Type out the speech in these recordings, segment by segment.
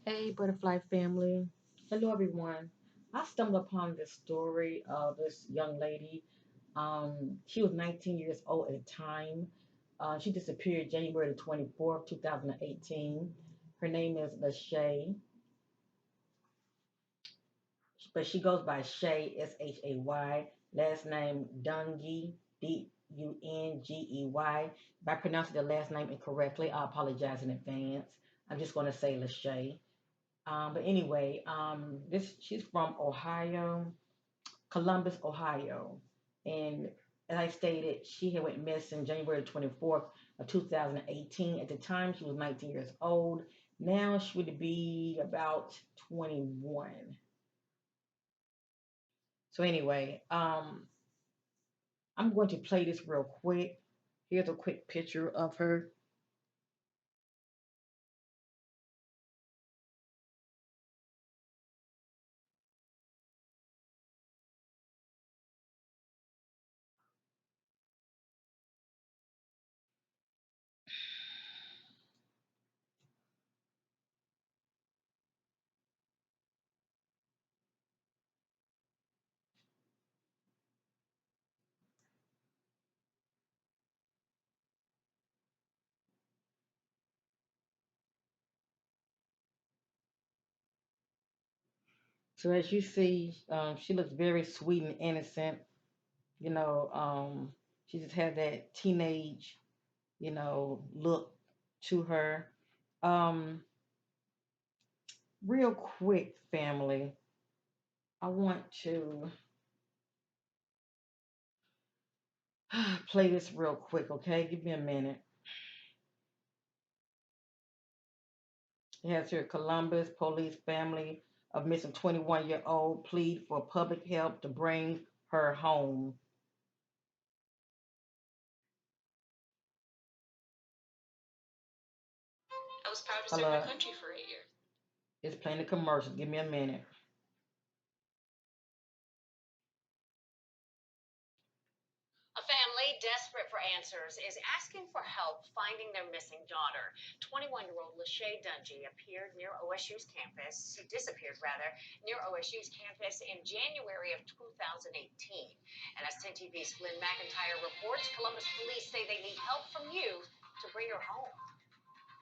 Hey, Butterfly family. Hello, everyone. I stumbled upon this story of this young lady. She was 19 years old at the time. She disappeared January the 24th, 2018. Her name is LaShay, but she goes by Shay, Shay. Last name Dungey, Dungey. If I pronounce the last name incorrectly, I apologize in advance. I'm just going to say LaShay. But anyway, this she's from Ohio, Columbus, Ohio, and as I stated, she had went missing January 24th of 2018. At the time, she was 19 years old. Now she would be about 21. So anyway, I'm going to play this real quick. Here's a quick picture of her. So as you see, she looks very sweet and innocent. You know, she just had that teenage look to her. Um, Real quick, family, I want to play this real quick, okay? Give me a minute. It has here Columbus police family of missing 21-year-old plead for public help to bring her home. I was proud to serve my country for 8 years. It's playing the commercials. Give me a minute. A family desperate for answers is asking for help finding their missing daughter. 21-year-old LaShay Dungey appeared near OSU's campus. She disappeared, rather, near OSU's campus in January of 2018. And as 10 TV's Glenn McIntyre reports, Columbus police say they need help from you to bring her home.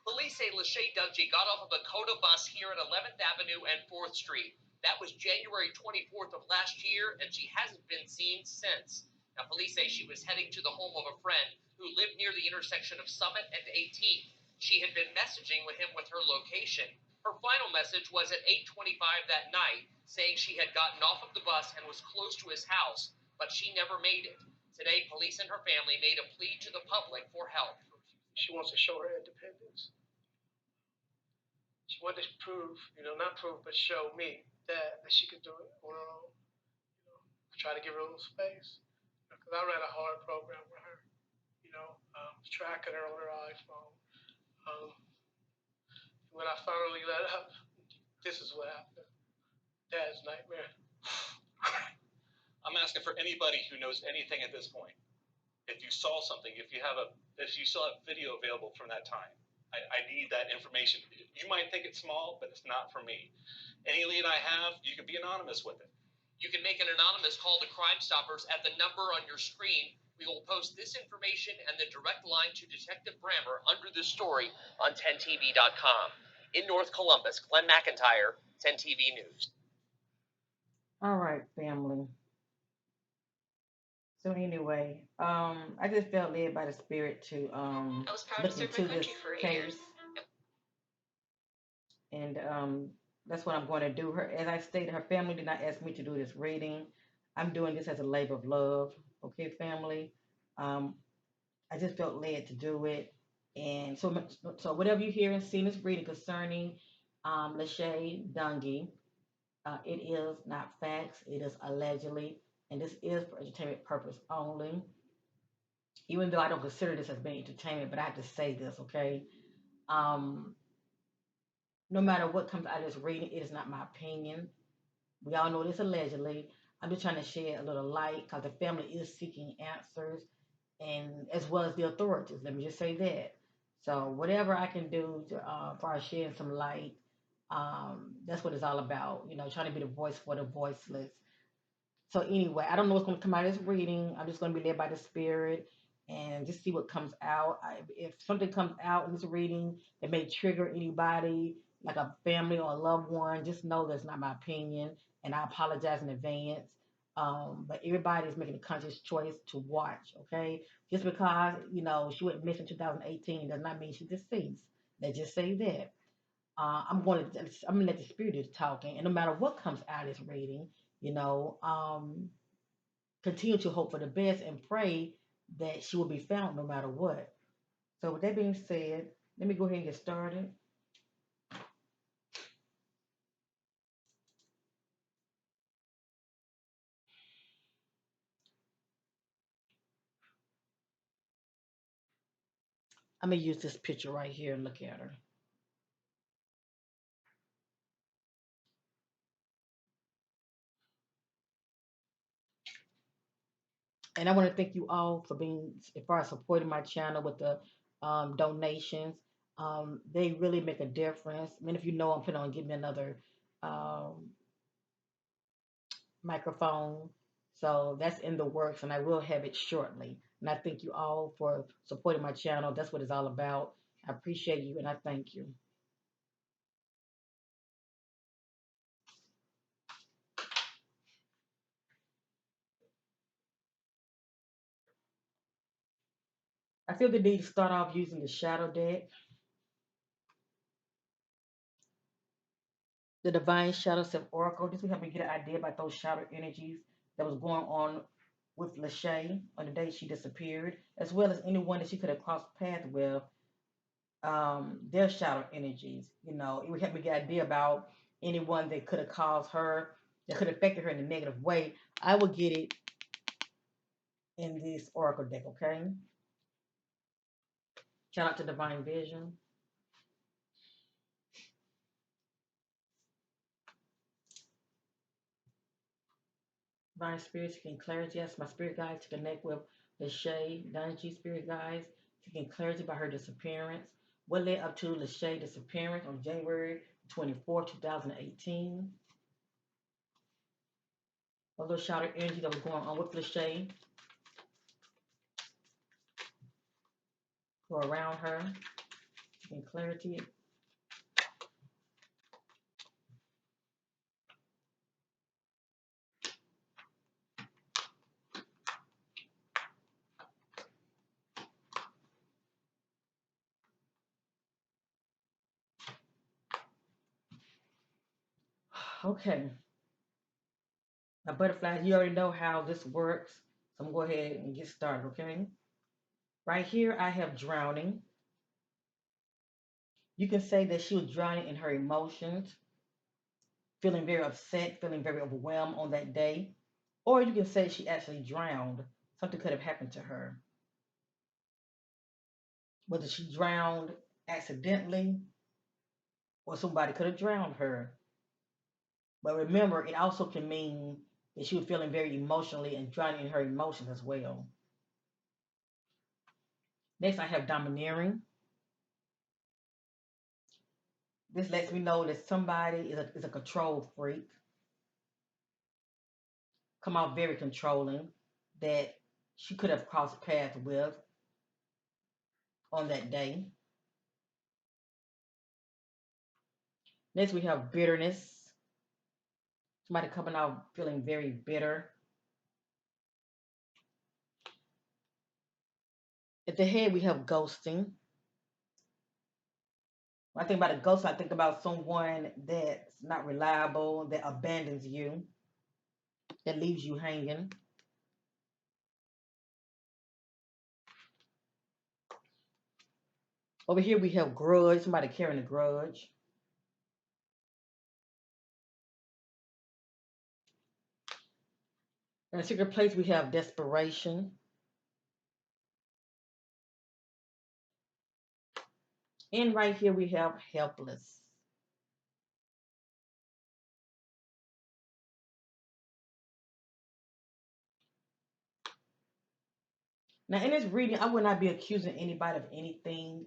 Police say LaShay Dungey got off of a COTA bus here at 11th Avenue and 4th Street. That was January 24th of last year, and she hasn't been seen since. Now, police say she was heading to the home of a friend who lived near the intersection of Summit and 18th. She had been messaging with him with her location. Her final message was at 8:25 that night, saying she had gotten off of the bus and was close to his house, but she never made it. Today, police and her family made a plea to the public for help. She wants to show her independence. She wanted to prove, not prove, but show me that she could do it on her own. Try to give her a little space. Because I ran a hard program with her, tracking her on her iPhone. Um, when I finally let up, this is what happened. Dad's nightmare. I'm asking for anybody who knows anything at this point. If you saw something, if you still have video available from that time, I need that information. You might think it's small, but it's not for me. Any lead I have, you can be anonymous with it. You can make an anonymous call to Crime Stoppers at the number on your screen. We will post this information and the direct line to Detective Brammer under this story on 10tv.com. In North Columbus, Glenn McIntyre, 10TV News. All right, family. So anyway, I just felt led by the spirit to look into this case, and that's what I'm going to do. Her, as I stated, her family did not ask me to do this reading. I'm doing this as a labor of love. Okay, family. Um, I just felt led to do it, and so whatever you hear and see in this reading concerning LaShay Dungey, it is not facts. It is allegedly, and this is for entertainment purpose only. Even though I don't consider this as being entertainment, but I have to say this, okay? Um, no matter what comes out of this reading, it is not my opinion. We all know this allegedly. I'm just trying to shed a little light because the family is seeking answers, and as well as the authorities. Let me just say that. So whatever I can do to, for shedding some light, That's what it's all about, trying to be the voice for the voiceless. So anyway, I don't know what's going to come out of this reading. I'm just going to be led by the spirit and just see what comes out. If something comes out in this reading that may trigger anybody, like a family or a loved one, just know that's not my opinion, and I apologize in advance. But everybody is making a conscious choice to watch. Okay, just because she went missing in 2018 does not mean she's deceased. Let's just say that. I'm gonna let the spirit do the talking, and no matter what comes out of this reading, you know, um, continue to hope for the best and pray that she will be found no matter what. So with that being said, let me go ahead and get started. I'm gonna use this picture right here and look at her. And I want to thank you all for being, as far as supporting my channel with the donations. They really make a difference. I mean, if you know, I'm planning on getting another um, microphone. So that's in the works, and I will have it shortly. And I thank you all for supporting my channel. That's what it's all about. I appreciate you, and I thank you. I feel the need to start off using the shadow deck, the Divine Shadow Self Oracle. This will help me get an idea about those shadow energies that was going on with LaShay on the day she disappeared, as well as anyone that she could have crossed paths with, their shadow energies. It would help me get an idea about anyone that could have caused her, that could have affected her in a negative way. I will get it in this Oracle deck, okay? Shout out to Divine Vision. Divine Spirit seeking clarity. Yes, my spirit guides to connect with LaShay Dungey spirit guides seeking clarity about her disappearance. What led up to LaShay disappearance on January 24, 2018? A little shadow energy that was going on with LaShay or around her, seeking clarity. Okay, now butterflies, you already know how this works, so I'm gonna go ahead and get started, okay? Right here, I have drowning. You can say that she was drowning in her emotions, feeling very upset, feeling very overwhelmed on that day. Or you can say she actually drowned. Something could have happened to her. Whether she drowned accidentally or somebody could have drowned her. But remember, it also can mean that she was feeling very emotionally and drowning in her emotions as well. Next, I have domineering. This lets me know that somebody is a control freak, come out very controlling, that she could have crossed paths with on that day. Next, we have bitterness. Somebody coming out feeling very bitter. At the head, we have ghosting. When I think about a ghost, I think about someone that's not reliable, that abandons you, that leaves you hanging. Over here, we have grudge, somebody carrying a grudge. In a secret place, we have desperation. And right here, we have helpless. Now, in this reading, I would not be accusing anybody of anything.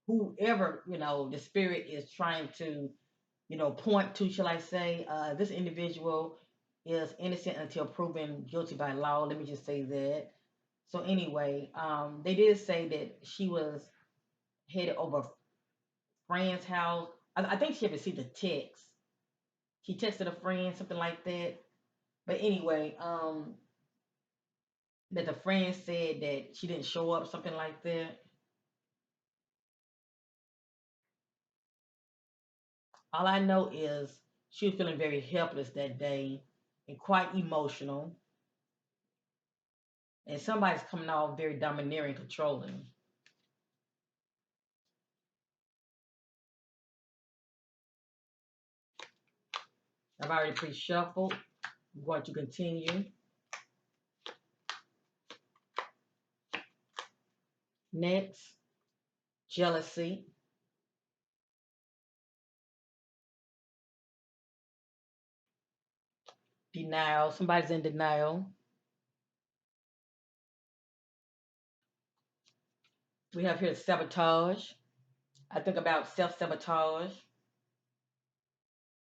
whoever, the spirit is trying to, point to, shall I say, this individual is innocent until proven guilty by law. Let me just say that. So anyway, they did say that she was headed over a friend's house. I think she had received a text. She texted a friend, something like that. But anyway, that the friend said that she didn't show up, something like that. All I know is she was feeling very helpless that day and quite emotional. And somebody's coming off very domineering, controlling. I've already pre-shuffled. I'm going to continue. Next, jealousy, denial. Somebody's in denial. We have here sabotage. I think about self-sabotage,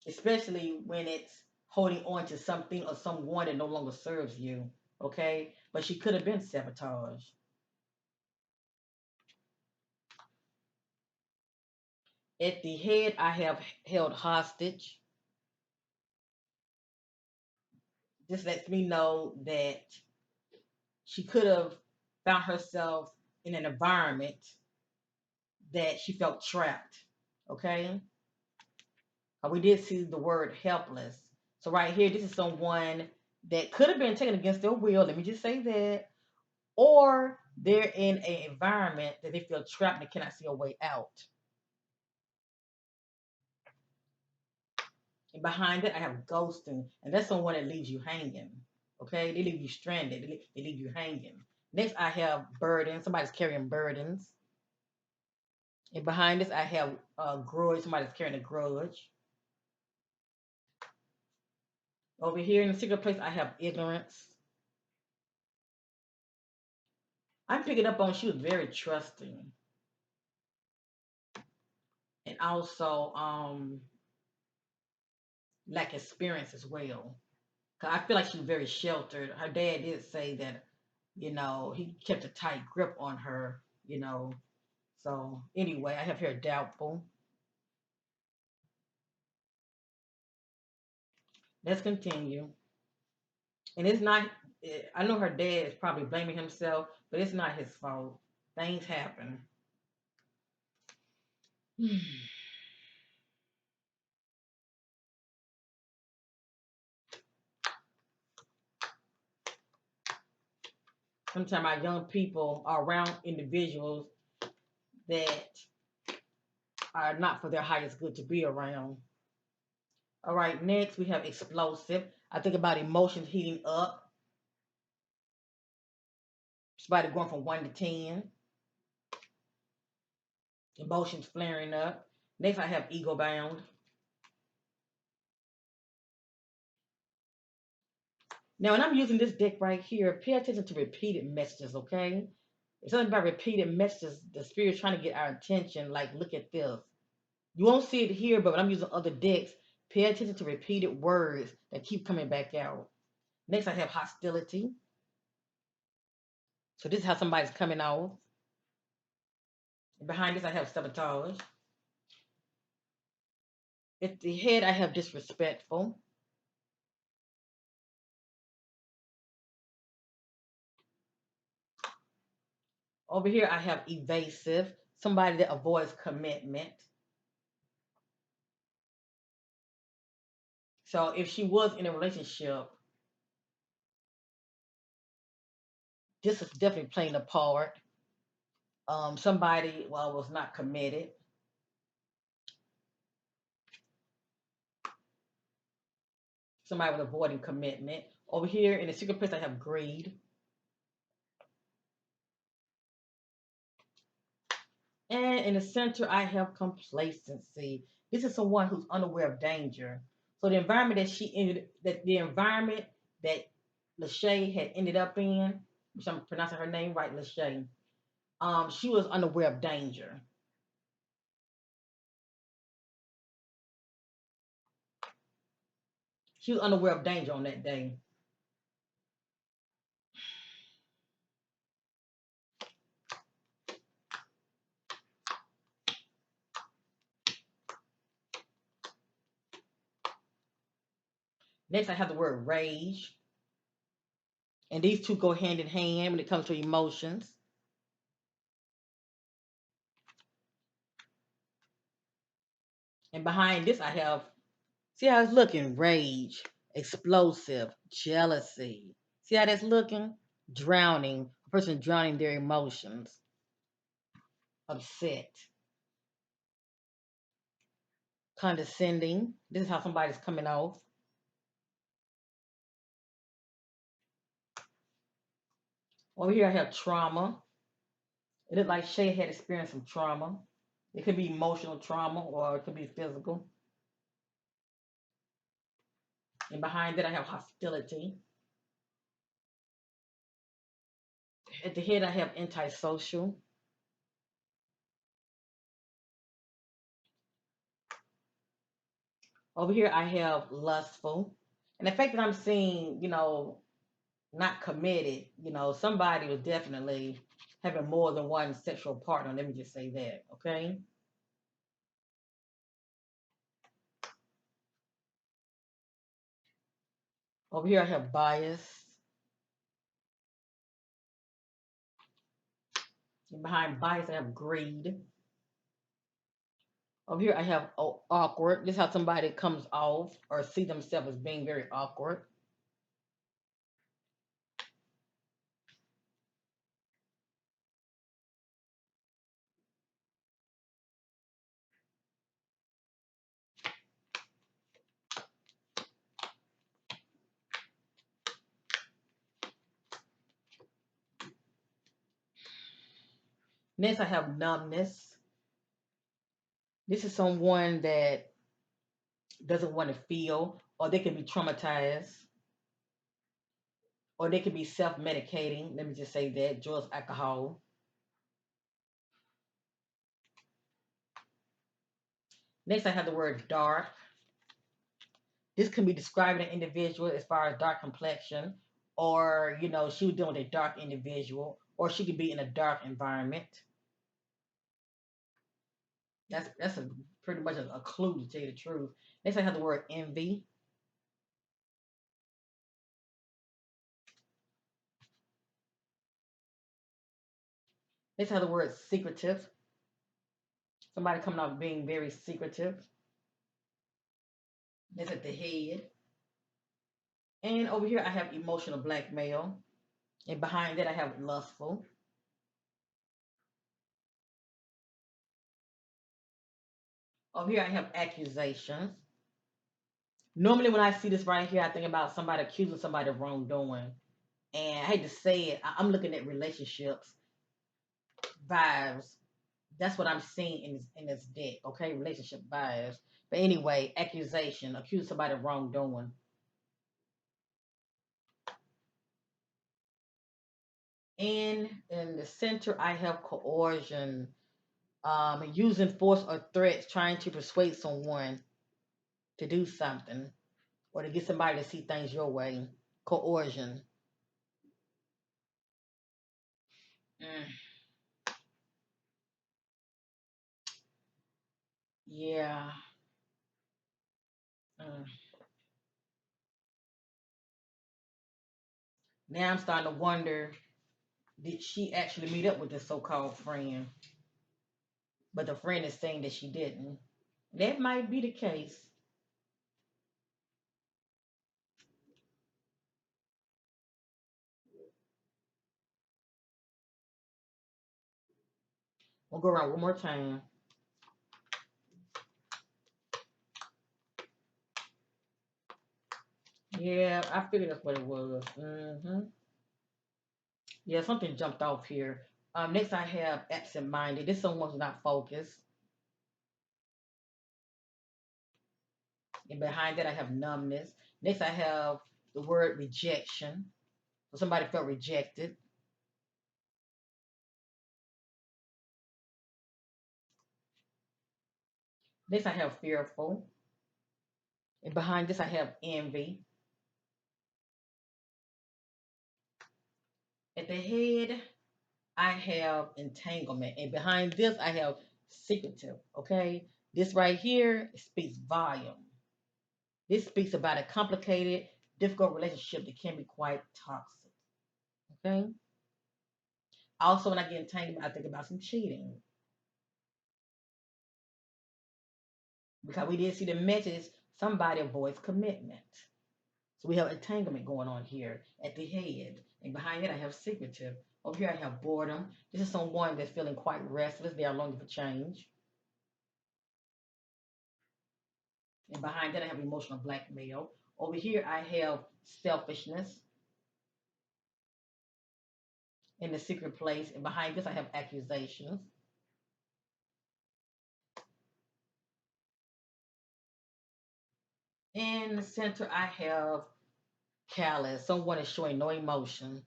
especially when it's holding on to something or someone that no longer serves you. Okay? But she could have been sabotage. At the head, I have held hostage. This lets me know that she could have found herself in an environment that she felt trapped. Okay? We did see the word helpless. So right here, this is someone that could have been taken against their will. Let me just say that. Or they're in an environment that they feel trapped and cannot see a way out. And behind it, I have ghosting, and that's someone that leaves you hanging. Okay, they leave you stranded. They leave you hanging. Next, I have burden. Somebody's carrying burdens. And behind this, I have grudge. Somebody's carrying a grudge. Over here in the secret place, I have ignorance. I'm picking up on she was very trusting, and also lack experience as well. 'Cause I feel like she was very sheltered. Her dad did say that, he kept a tight grip on her, So anyway, I have here doubtful. Let's continue. And it's not. I know her dad is probably blaming himself, but it's not his fault. Things happen. Sometimes our young people are around individuals that are not for their highest good to be around. All right, next we have explosive. I think about emotions heating up. Somebody going from 1 to 10. Emotions flaring up. Next I have ego bound. Now, when I'm using this deck right here, pay attention to repeated messages, okay? It's something about repeated messages. The spirit's trying to get our attention. Like, look at this. You won't see it here, but when I'm using other decks, pay attention to repeated words that keep coming back out. Next, I have hostility. So this is how somebody's coming off. And behind this, I have sabotage. At the head, I have disrespectful. Over here, I have evasive. Somebody that avoids commitment. So if she was in a relationship, this is definitely playing a part. Somebody was not committed. Somebody was avoiding commitment. Over here in the secret place, I have greed. And in the center, I have complacency. This is someone who's unaware of danger. So the environment that LaShay had ended up in, which I'm pronouncing her name right, LaShay. She was unaware of danger. She was unaware of danger on that day. Next, I have the word rage. And these two go hand in hand when it comes to emotions. And behind this, I have, see how it's looking? Rage, explosive, jealousy. See how that's looking? Drowning. A person drowning their emotions. Upset. Condescending. This is how somebody's coming off. Over here, I have trauma. It looks like Shay had experienced some trauma. It could be emotional trauma or it could be physical. And behind it, I have hostility. At the head, I have antisocial. Over here, I have lustful. And the fact that I'm seeing, not committed, somebody was definitely having more than one sexual partner. Let me just say that, okay? Over here, I have bias. And behind bias, I have greed. Over here, I have awkward. This is how somebody comes off or see themselves as being very awkward. Next, I have numbness. This is someone that doesn't want to feel, or they can be traumatized, or they can be self-medicating. Let me just say that, drugs, alcohol. Next, I have the word dark. This can be describing an individual as far as dark complexion, or she was dealing with a dark individual, or she could be in a dark environment. That's pretty much a clue to tell you the truth. Next, I have the word envy. Next, I have the word secretive. Somebody coming off being very secretive. That's at the head. And over here, I have emotional blackmail. And behind that, I have lustful. Over here, I have accusations. Normally, when I see this right here, I think about somebody accusing somebody of wrongdoing. And I hate to say it, I'm looking at relationships, vibes. That's what I'm seeing in this deck, okay? Relationship vibes. But anyway, accusation, accuse somebody of wrongdoing. And in the center, I have coercion, using force or threats, trying to persuade someone to do something or to get somebody to see things your way. Coercion. Mm, yeah. Mm. Now I'm starting to wonder, did she actually meet up with this so-called friend? But the friend is saying that she didn't. That might be the case. We'll go around one more time. Yeah, I figured that's what it was. Yeah, something jumped off here. Next, I have absent-minded. This someone who's not focused. And behind that, I have numbness. Next, I have the word rejection. So somebody felt rejected. Next, I have fearful. And behind this, I have envy. At the head, I have entanglement, and behind this, I have secretive. Okay, this right here speaks volume. This speaks about a complicated, difficult relationship that can be quite toxic. Okay. Also, when I get entanglement, I think about some cheating because we did see the message somebody avoids commitment. So we have entanglement going on here at the head. And behind it, I have secretive. Over here, I have boredom. This is someone that's feeling quite restless. They are longing for change. And behind that, I have emotional blackmail. Over here, I have selfishness in the secret place. And behind this, I have accusations. In the center, I have callous. Someone is showing no emotion.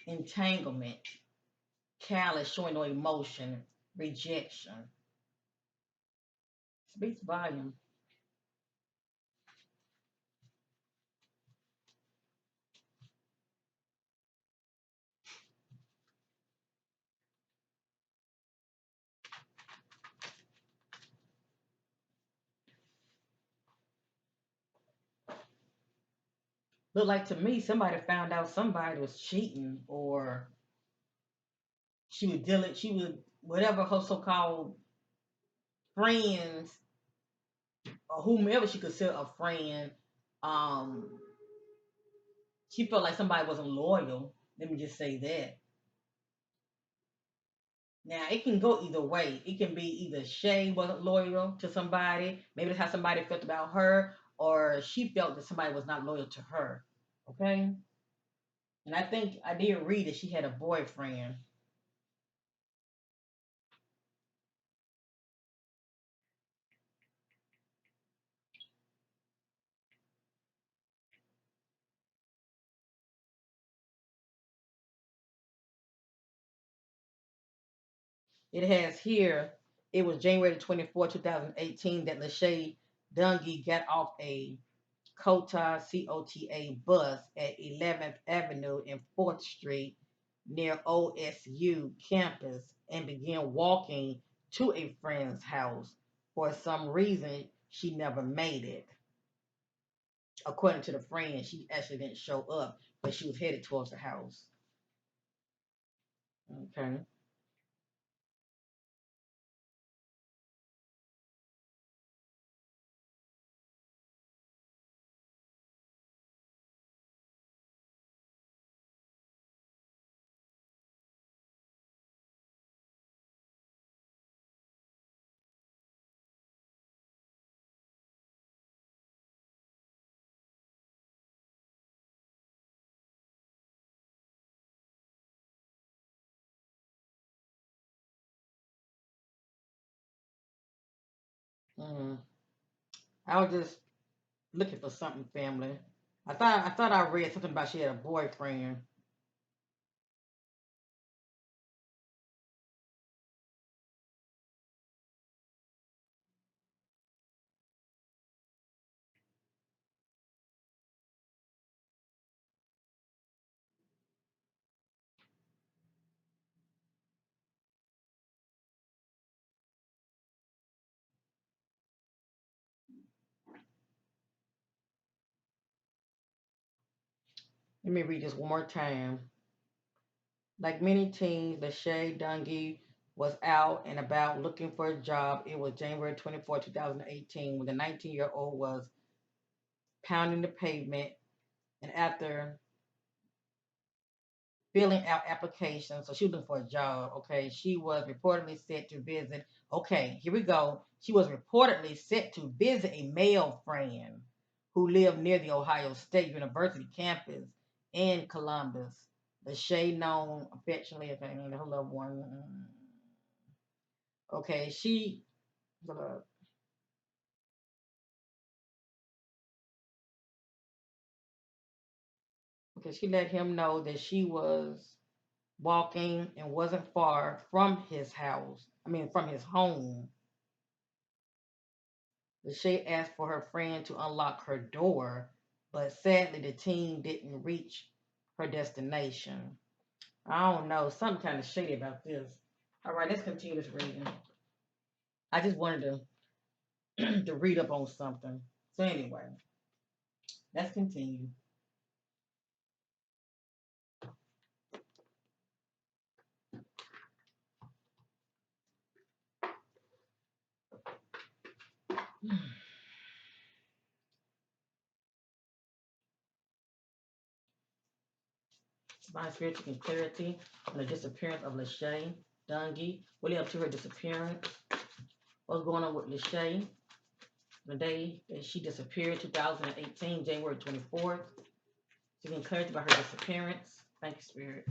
Entanglement. Callous, showing no emotion. Rejection. Speaks volume. Look like to me somebody found out somebody was cheating or she would whatever her so-called friends or whomever she considered a friend, um, she felt like somebody wasn't loyal. Let me just say that. Now it can go either way. It can be either Shay wasn't loyal to somebody, maybe that's how somebody felt about her, or she felt that somebody was not loyal to her. Okay? And I think I did read that she had a boyfriend. It has here, it was January 24, 2018, that LaShay Dungey got off a COTA bus at 11th Avenue and 4th Street near OSU campus and began walking to a friend's house. For some reason, she never made it. According to the friend, she actually didn't show up, but she was headed towards the house. Okay. Mm. I was just looking for something, family. I thought I read something about she had a boyfriend. Let me read this one more time. Like many teens, LaShay Dungey was out and about looking for a job. It was January 24, 2018, when the 19-year-old was pounding the pavement and after filling out applications. So she was looking for a job. Okay. She was reportedly set to visit. Okay, here we go. She was reportedly set to visit a male friend who lived near the Ohio State University campus in Columbus. The shade known affectionately, okay, her loved one. Okay, okay, she let him know that she was walking and wasn't far from his house. I mean, from his home. LaShay asked for her friend to unlock her door, but sadly the teen didn't reach her destination. I don't know, something kind of shady about this. All right, let's continue this reading. I just wanted to to read up on something. So anyway, let's continue. Divine spiritual and clarity on the disappearance of LaShay Dungey. What led up to her disappearance? What's going on with LaShay? The day that she disappeared, 2018, January 24th. Seeking clarity about her disappearance. Thank you, Spirit.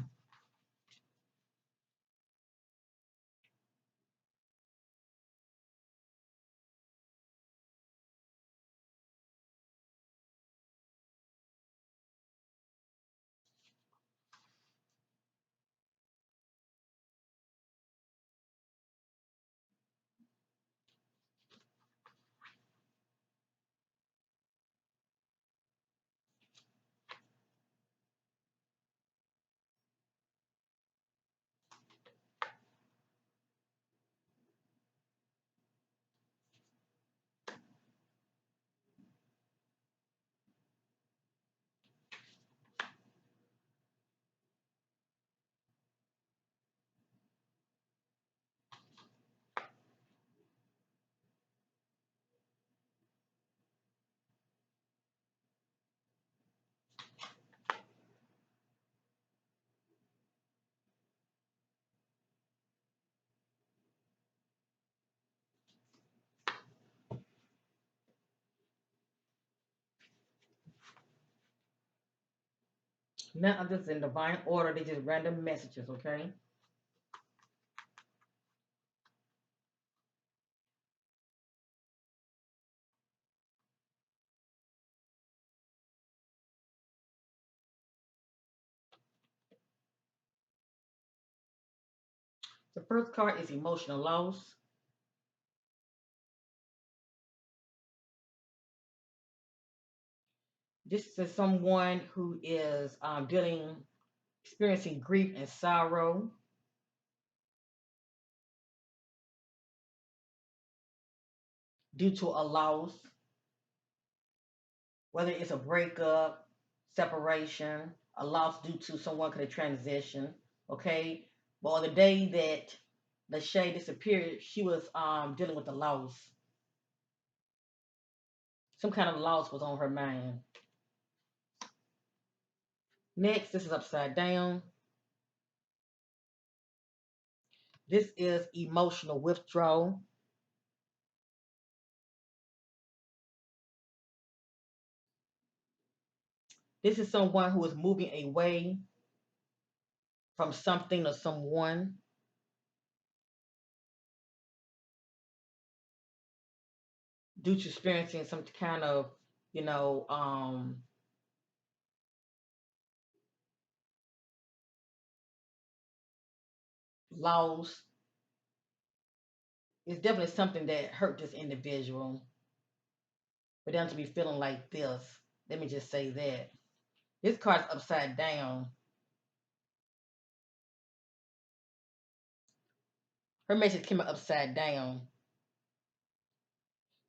None of this in divine order. They just random messages, okay? The first card is emotional loss. This is someone who is experiencing grief and sorrow due to a loss, whether it's a breakup, separation, a loss due to someone could have transitioned, okay? But on the day that LaShay disappeared, she was dealing with a loss. Some kind of loss was on her mind. Next, this is upside down. This is emotional withdrawal. This is someone who is moving away from something or someone due to experiencing some kind of, you know, loss. It's definitely something that hurt this individual for them to be feeling like this. Let me just say that. This card's upside down. Her message came upside down.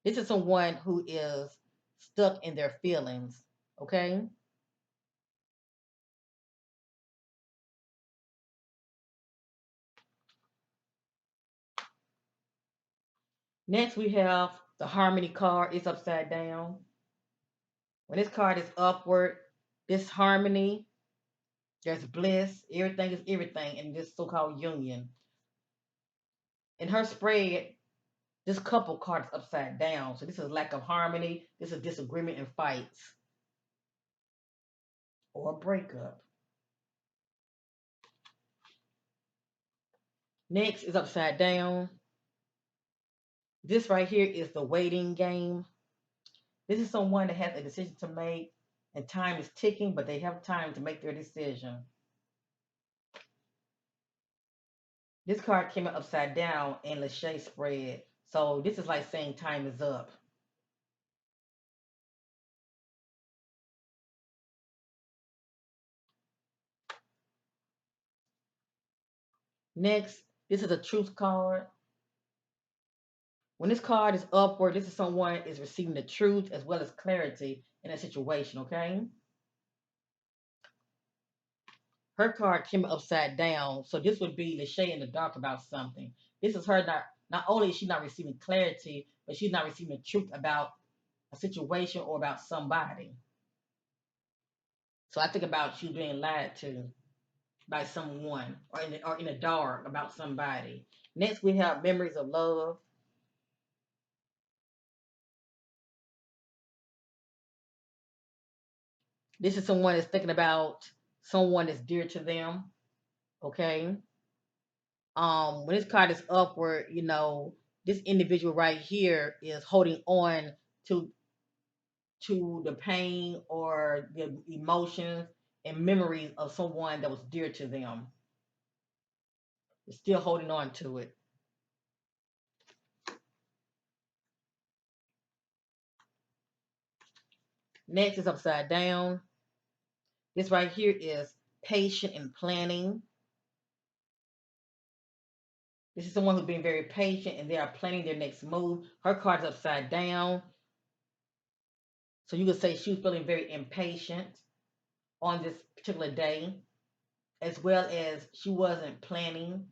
This is someone who is stuck in their feelings, okay? Next, we have the harmony card. It's upside down. When this card is upward, this harmony, there's bliss, everything is everything in this so-called union. In her spread, this couple card is upside down. So this is lack of harmony. This is disagreement and fights or a breakup. Next is upside down. This right here is the waiting game. This is someone that has a decision to make and time is ticking, but they have time to make their decision. This card came out upside down and LaShay spread. So this is like saying time is up. Next, this is a truth card. When this card is upward, this is someone is receiving the truth as well as clarity in a situation, okay? Her card came upside down, so this would be LaShay in the dark about something. This is her not only is she not receiving clarity, but she's not receiving the truth about a situation or about somebody. So I think about she being lied to by someone or in the dark about somebody. Next, we have memories of love. This is someone that's thinking about someone that's dear to them. Okay. When this card is upward, this individual right here is holding on to the pain or the emotions and memories of someone that was dear to them. They're still holding on to it. Next is upside down. This right here is patient and planning. This is someone who's being very patient and they are planning their next move. Her card's upside down. So you could say she was feeling very impatient on this particular day, as well as she wasn't planning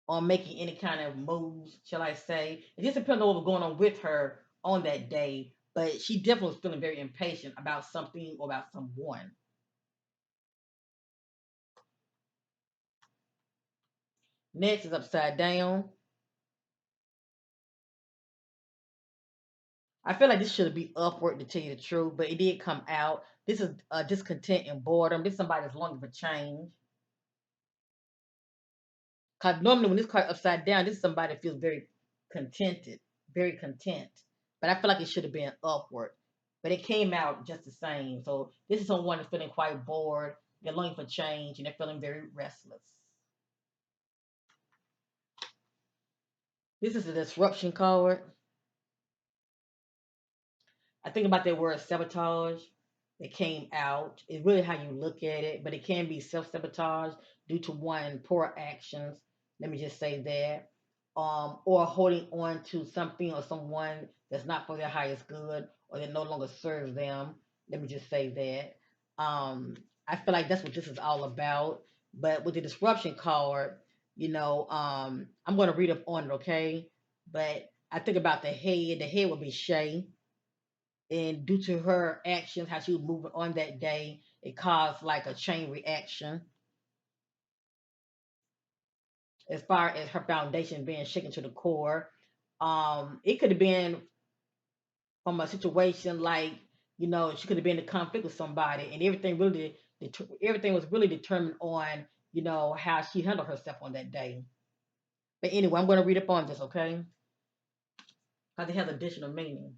on making any kind of moves, shall I say. It just depends on what was going on with her on that day, but she definitely was feeling very impatient about something or about someone. Next is upside down. I feel like this should be upward to tell you the truth, but it did come out. This is discontent and boredom. This is somebody that's longing for change. Because normally when this card upside down, this is somebody that feels very contented, very content. But I feel like it should have been upward. But it came out just the same. So this is someone that's feeling quite bored. They're longing for change and they're feeling very restless. This is a disruption card. I think about that word sabotage. It came out. It's really how you look at it, but it can be self sabotage due to one poor actions. Let me just say that, or holding on to something or someone that's not for their highest good or that no longer serves them. Let me just say that. I feel like that's what this is all about. But with the disruption card, I'm going to read up on it, okay? But I think about the head. The head would be Shay, and due to her actions, how she was moving on that day, it caused like a chain reaction as far as her foundation being shaken to the core. It could have been from a situation like, she could have been in conflict with somebody, and everything was really determined on, how she handled herself on that day. But anyway, I'm going to read up on this, okay? Because it has additional meaning.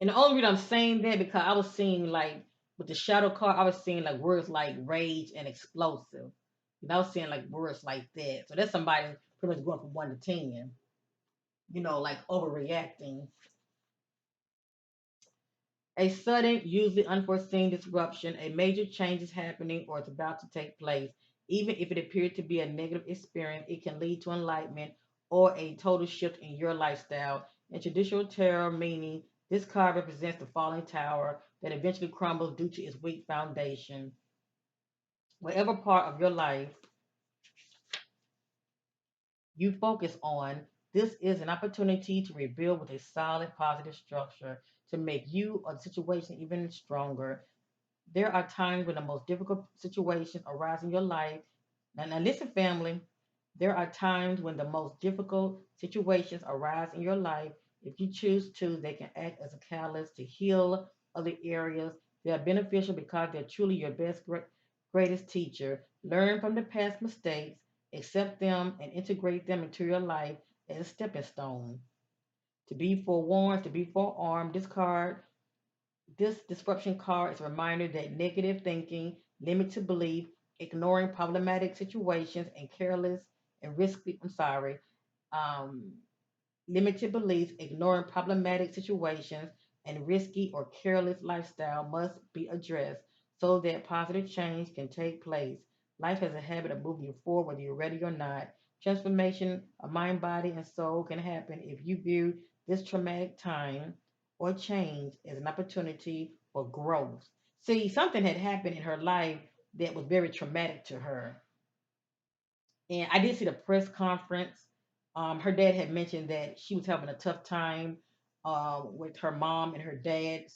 And the only reason I'm saying that because I was seeing like with the shadow card, I was seeing like words like rage and explosive. I was seeing like words like that. So that's somebody pretty much going from 1 to 10. Like overreacting. A sudden, usually unforeseen disruption, a major change is happening or is about to take place. Even if it appeared to be a negative experience, it can lead to enlightenment or a total shift in your lifestyle. In traditional tarot meaning, this card represents the falling tower that eventually crumbles due to its weak foundation. Whatever part of your life you focus on, this is an opportunity to rebuild with a solid, positive structure to make you or the situation even stronger. There are times when the most difficult situations arise in your life. Now listen, family. There are times when the most difficult situations arise in your life. If you choose to, they can act as a catalyst to heal other areas. They are beneficial because they're truly your greatest teacher. Learn from the past mistakes, accept them, and integrate them into your life as a stepping stone. To be forewarned, to be forearmed. This disruption card is a reminder that negative thinking, limited belief, ignoring problematic situations, and careless and risky. I'm sorry. Um, Limited beliefs, ignoring problematic situations, and risky or careless lifestyle must be addressed so that positive change can take place. Life has a habit of moving you forward whether you're ready or not. Transformation of mind, body, and soul can happen if you view this traumatic time or change as an opportunity for growth. See, something had happened in her life that was very traumatic to her, and I did see the press conference. Her dad had mentioned that she was having a tough time with her mom and her dad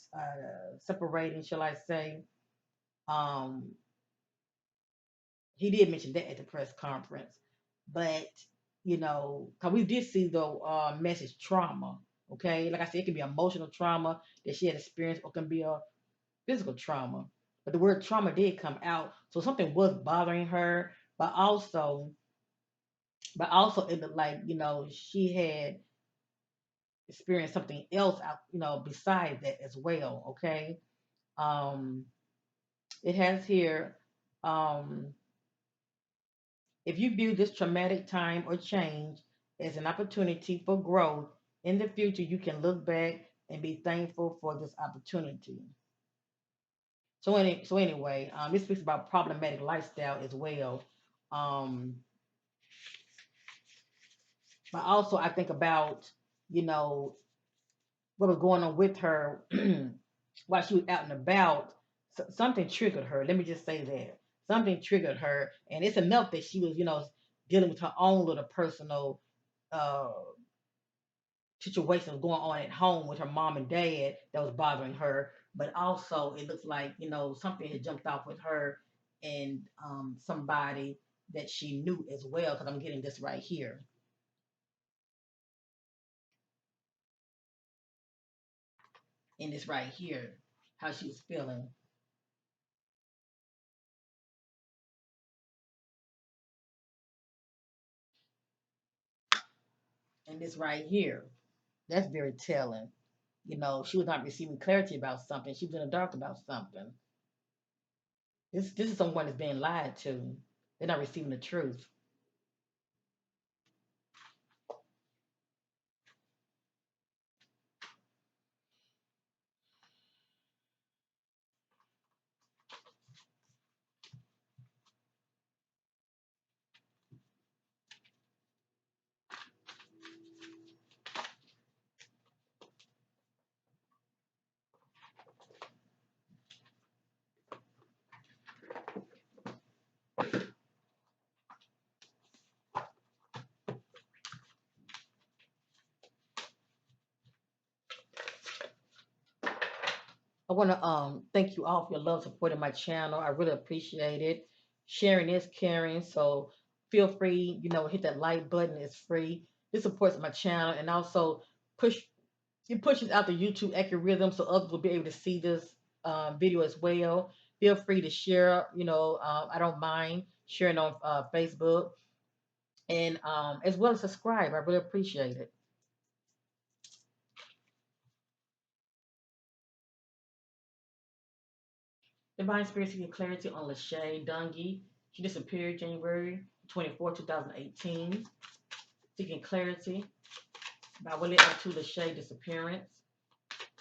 separating, shall I say. Um, he did mention that at the press conference. But, because we did see the message trauma. Okay. Like I said, it can be emotional trauma that she had experienced, or it can be a physical trauma. But the word trauma did come out. So something was bothering her, but also it looked like she had experienced something else out besides that as well. Okay. um it has here, um if you view this traumatic time or change as an opportunity for growth in the future, you can look back and be thankful for this opportunity. So anyway, this speaks about problematic lifestyle as well. um but also I think about you know what was going on with her while she was out and about. Something triggered her. Let me just say that something triggered her, and it's enough that she was, dealing with her own little personal uh, situations going on at home with her mom and dad that was bothering her. But also, it looks like something had jumped off with her and somebody that she knew as well. Because I'm getting this right here, in this right here, how she was feeling, in this right here. That's very telling. She was not receiving clarity about something. She was in the dark about something. This is someone that's being lied to. They're not receiving the truth. I want to thank you all for your love, support in my channel. I really appreciate it. Sharing is caring, so feel free. Hit that like button. It's free. This supports my channel, and also push it pushes out the YouTube algorithm so others will be able to see this video as well. Feel free to share. I don't mind sharing on Facebook, and as well as subscribe. I really appreciate it. Divine Spirit seeking clarity on LaShay Dungey. She disappeared January 24, 2018. Seeking clarity about what led up to LaShay disappearance,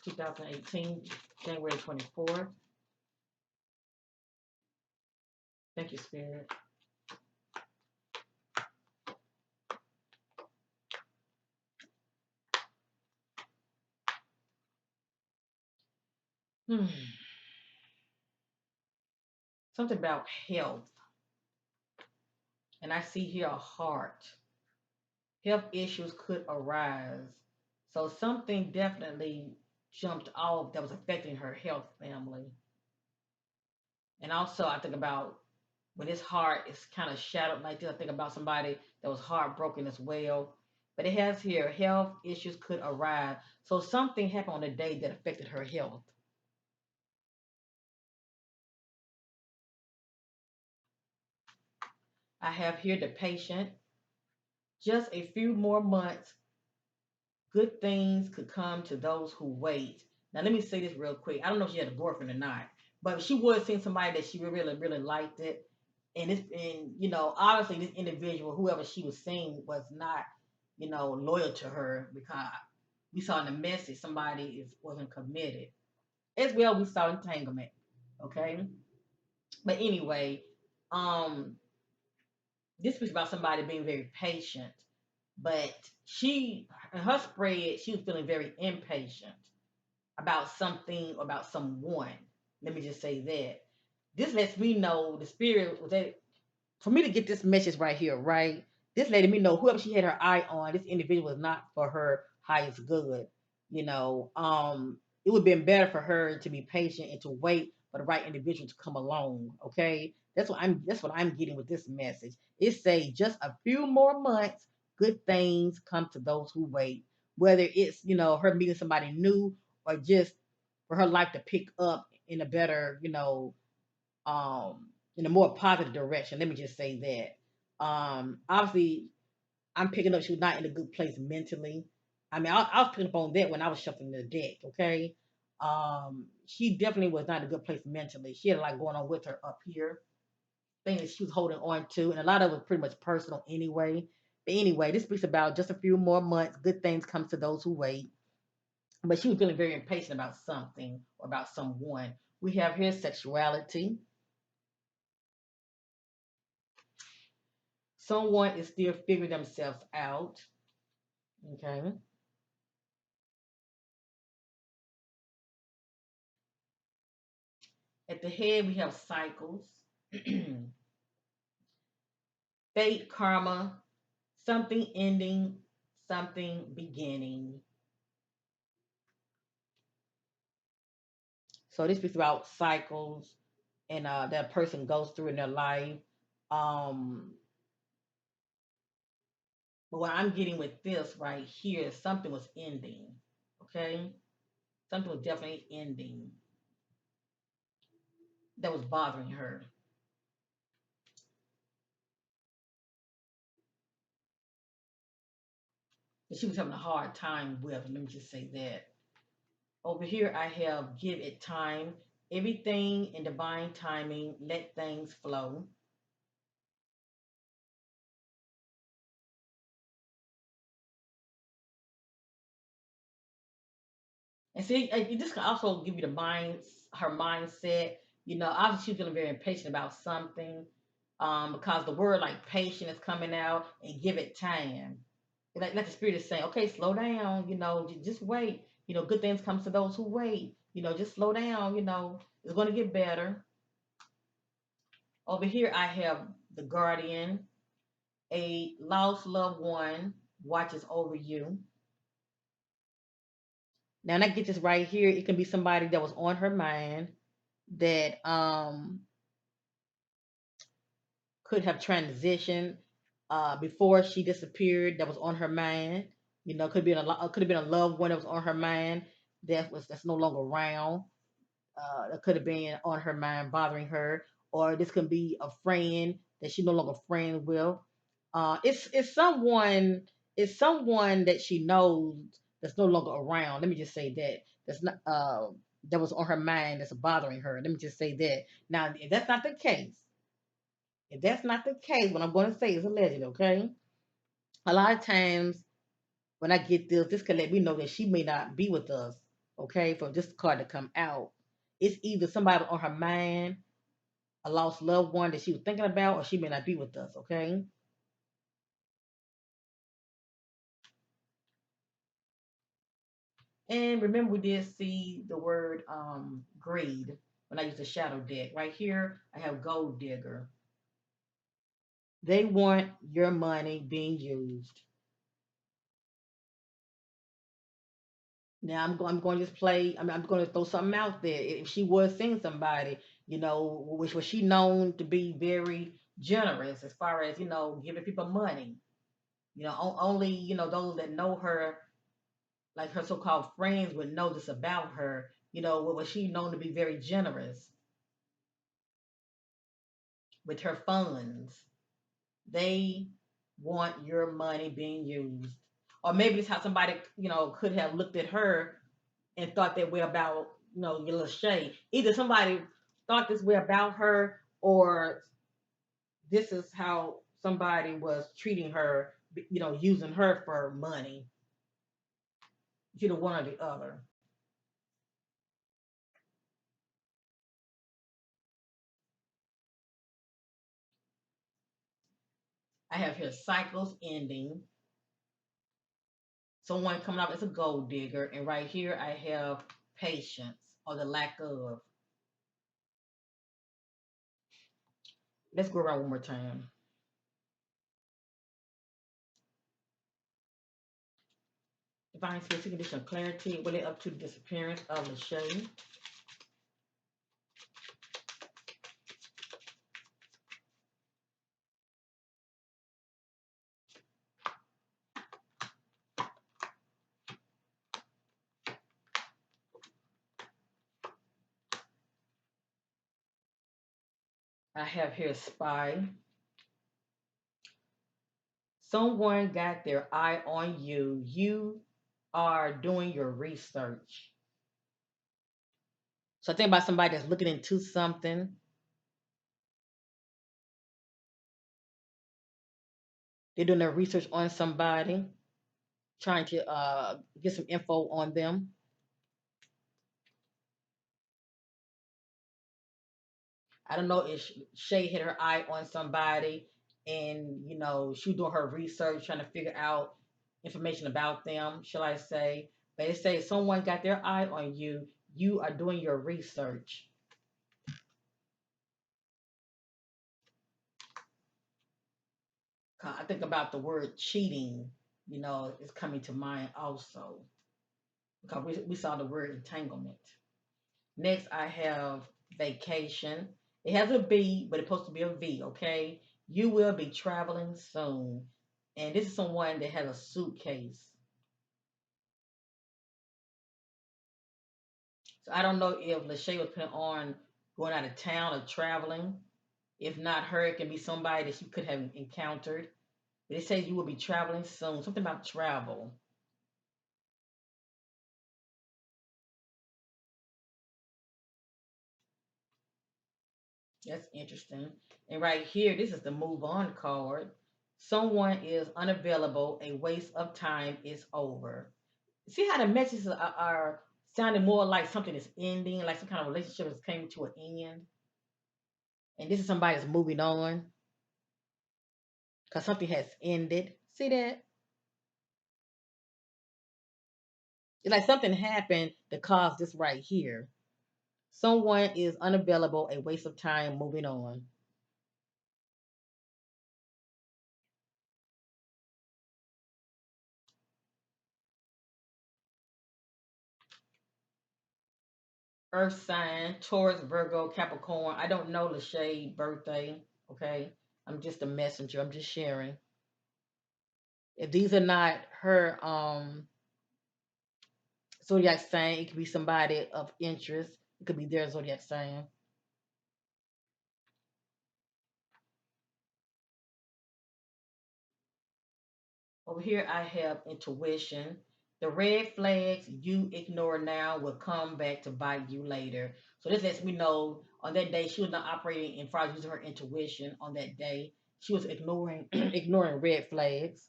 2018, January 24th. Thank you, Spirit. Hmm. Something about health. And I see here a heart. Health issues could arise. So something definitely jumped off that was affecting her health, family. And also, I think about when his heart is kind of shattered like this. I think about somebody that was heartbroken as well. But it has here health issues could arise. So something happened on the day that affected her health. I have here the patient. Just a few more months, Good things could come to those who wait. Now, let me say this real quick. I don't know if she had a boyfriend or not, but she was seeing somebody that she really, really liked it. And obviously this individual, whoever she was seeing, was not, loyal to her, because we saw in the message somebody wasn't committed. As well, we saw entanglement. Okay, but anyway, um, this was about somebody being very patient, but she, in her spread, she was feeling very impatient about something, about someone. Let me just say that. This lets me know the spirit was that for me to get this message right here, right? This letting me know whoever she had her eye on, this individual was not for her highest good. It would have been better for her to be patient and to wait for the right individual to come along. Okay, that's what I'm getting with this message. It say just a few more months, good things come to those who wait. Whether it's her meeting somebody new, or just for her life to pick up in a better, in a more positive direction. Let me just say that. Obviously, I'm picking up she was not in a good place mentally. I mean, I was picking up on that when I was shuffling the deck. Okay, she definitely was not in a good place mentally. She had a lot going on with her up here, things that she was holding on to, and a lot of it was pretty much personal anyway. But anyway, this speaks about just a few more months. Good things come to those who wait. But she was feeling very impatient about something or about someone. We have here sexuality. Someone is still figuring themselves out. Okay. At the head, we have cycles, fate, karma, something ending, something beginning. So this speaks about cycles and that a person goes through in their life. Um, but what I'm getting with this right here is something was ending. Okay, something was definitely ending that was bothering her. That she was having a hard time with. Let me just say that. Over here, I have give it time. Everything in divine timing, let things flow. And see, this can also give you her mindset. Obviously she's feeling very impatient about something, because the word like patient is coming out, and give it time. Like the spirit is saying, okay, slow down. Just wait. Good things comes to those who wait. Just slow down. It's going to get better. Over here, I have the guardian. A lost loved one watches over you. Now, and I get this right here. It can be somebody that was on her mind that could have transitioned before she disappeared. That was on her mind. Could have been a loved one that was on her mind that's no longer around. That could have been on her mind, bothering her, or this could be a friend that she no longer friends with. It's someone that she knows that's no longer around. Let me just say that that's not that was on her mind that's bothering her. Let me just say that. Now, if that's not the case, what I'm going to say is alleged. Okay, a lot of times when I get this can let me know that she may not be with us. Okay, for this card to come out, it's either somebody on her mind, a lost loved one that she was thinking about, or she may not be with us. Okay. And remember, we did see the word greed when I used the shadow deck. Right here, I have gold digger. They want your money being used. Now I'm going to just play. I'm going to throw something out there. If she was seeing somebody, which was she known to be very generous as far as giving people money. Only those that know her, like her so-called friends, would know this about her. Was she known to be very generous with her funds? They want your money being used. or maybe it's how somebody could have looked at her and thought that way about your LaShay. Either somebody thought this way about her, or this is how somebody was treating her, using her for money. It's either one or the other. I have here cycles ending, someone coming up as a gold digger, and right here I have patience or the lack of. Let's go around one more time. Divine spirit, condition of clarity, really up to the disappearance of LaShay. I have here spy. Someone got their eye on you. You are doing your research. So think about somebody that's looking into something. They're doing their research on somebody, trying to get some info on them. I don't know if Shay had her eye on somebody, and she was doing her research, trying to figure out information about them, shall I say. But it says someone got their eye on you. You are doing your research. I think about the word cheating, is coming to mind also. Because we saw the word entanglement. Next, I have vacation. It has a B, but it's supposed to be a V, okay? You will be traveling soon. And this is someone that has a suitcase. So I don't know if LaShay was putting on going out of town or traveling. If not her, it can be somebody that she could have encountered. But it says you will be traveling soon. Something about travel. That's interesting. And right here, this is the move on card. Someone is unavailable. A waste of time is over. See how the messages are sounding more like something is ending, like some kind of relationship is coming to an end. And this is somebody that's moving on because something has ended. See that? It's like something happened that caused this right here. Someone is unavailable, a waste of time, moving on. Earth sign, Taurus, Virgo, Capricorn. I don't know LaShay birthday. Okay. I'm just a messenger. I'm just sharing. If these are not her zodiac sign, it could be somebody of interest. It could be their zodiac sign. Over here I have intuition. The red flags you ignore now will come back to bite you later. So this lets me know on that day she was not operating in far as using her intuition on that day. She was ignoring ignoring red flags.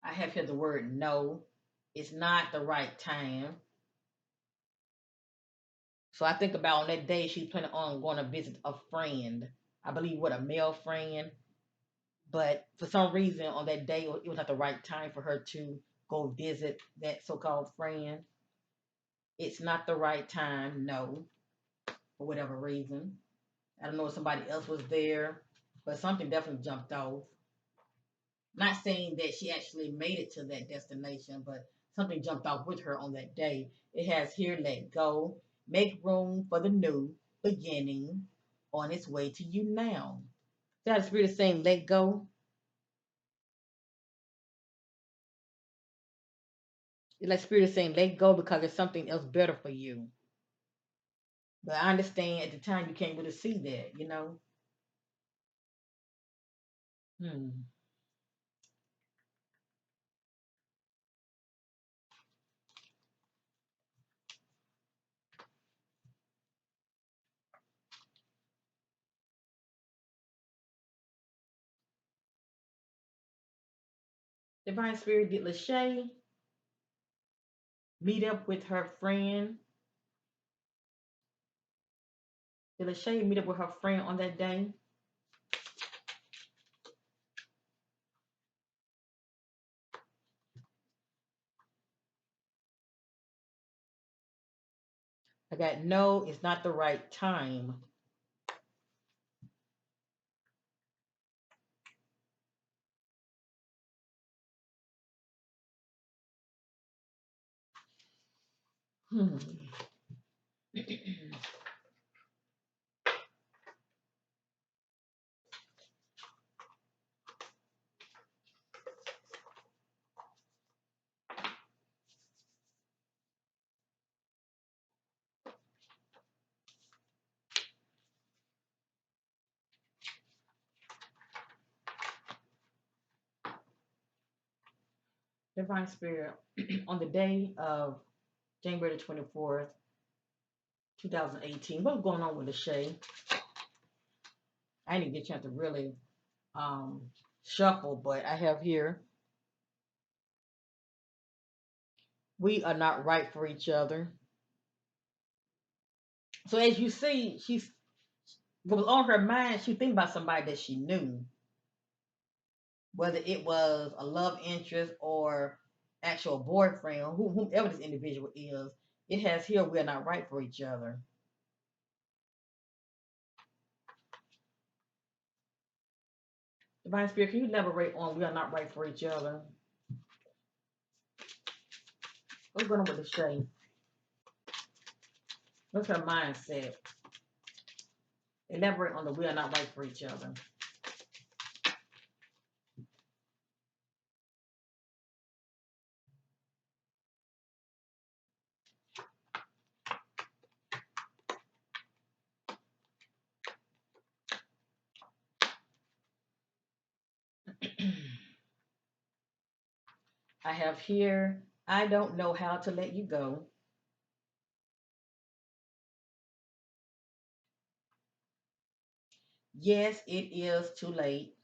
I have here the word no. It's not the right time. So I think about on that day she's planning on going to visit a friend. I believe what a male friend. But for some reason on that day it was not the right time for her to go visit that so-called friend. It's not the right time, no, for whatever reason. I don't know if somebody else was there, but something definitely jumped off. Not saying that she actually made it to that destination, but something jumped off with her on that day. It has here let go, make room for the new beginning on its way to you now. So the spirit is saying let go. It's like spirit is saying let go because there's something else better for you. But I understand at the time you can't really see that. Hmm. Divine Spirit, did LaShay meet up with her friend? Did LaShay meet up with her friend on that day? I got no, it's not the right time. Hmm. Divine Spirit, on the day of January the 24th, 2018, what's going on with LaShay? I didn't get a chance to really um, shuffle, but I have here, we are not right for each other. So as you see, she's what was on her mind, she think about somebody that she knew, whether it was a love interest or actual boyfriend, or whomever this individual is. It has here, we are not right for each other. Divine Spirit, can you elaborate on we are not right for each other? What's going on with LaShay? What's her mindset? Elaborate on the we are not right for each other. I have here, I don't know how to let you go. Yes, it is too late.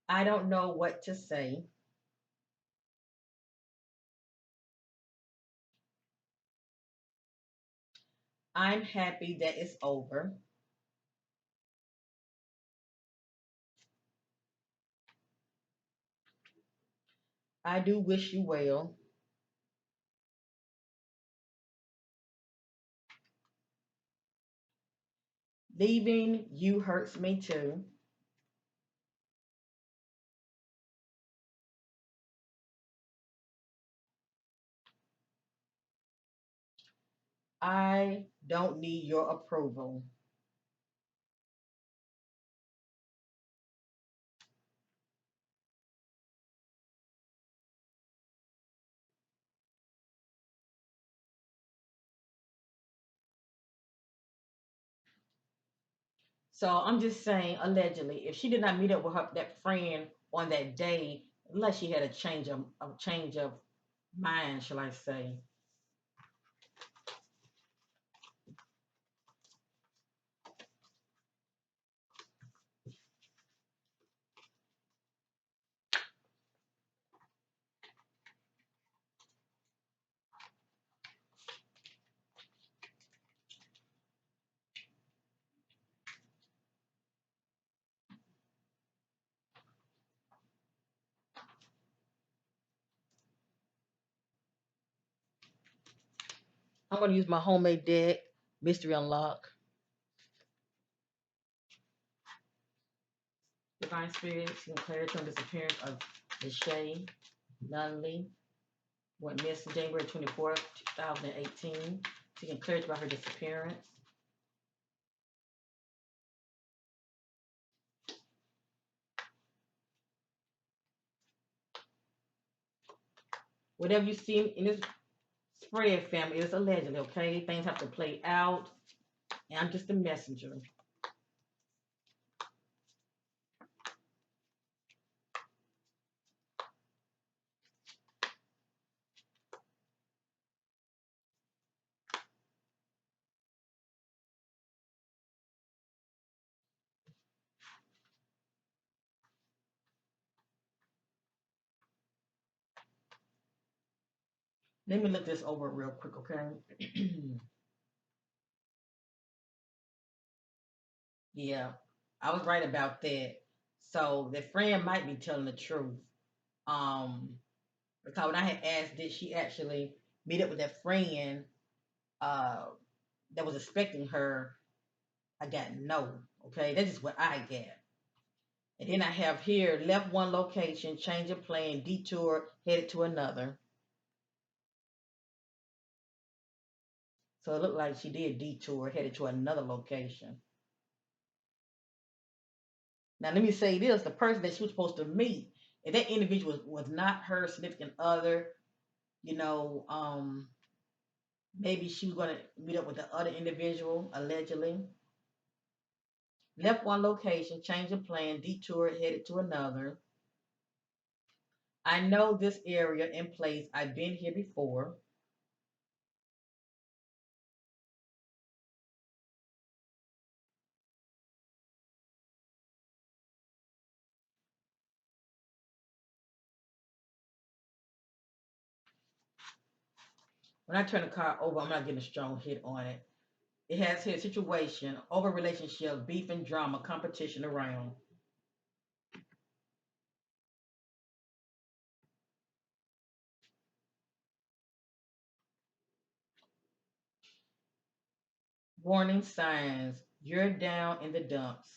I don't know what to say. I'm happy that it's over. I do wish you well. Leaving you hurts me too. I don't need your approval. So I'm just saying, allegedly, if she did not meet up with her that friend on that day, unless she had a change of mind, shall I say? I'm going to use my homemade deck, Mystery Unlock. Divine Spirit, seeking clarity on the disappearance of LaShay Nunley, went missing January 24th, 2018. Seeking clarity about her disappearance. Whatever you see in this spread, family, is allegedly, okay? Things have to play out. And I'm just a messenger. Let me look this over real quick, okay? Yeah, I was right about that. So the friend might be telling the truth. Um, because when I had asked, did she actually meet up with that friend uh that was expecting her, I got no. Okay, that's just what I get. And then I have here left one location, change of plan, detour, headed to another. So it looked like she did detour, headed to another location. Now let me say this: the person that she was supposed to meet, if that individual was not her significant other, you know, maybe she was going to meet up with the other individual, allegedly. Left one location, change of plan, detour, headed to another. I know this area and place. I've been here before. When I turn the car over, I'm not getting a strong hit on it. It has here situation, over relationship, beef and drama, competition around. Warning signs, you're down in the dumps.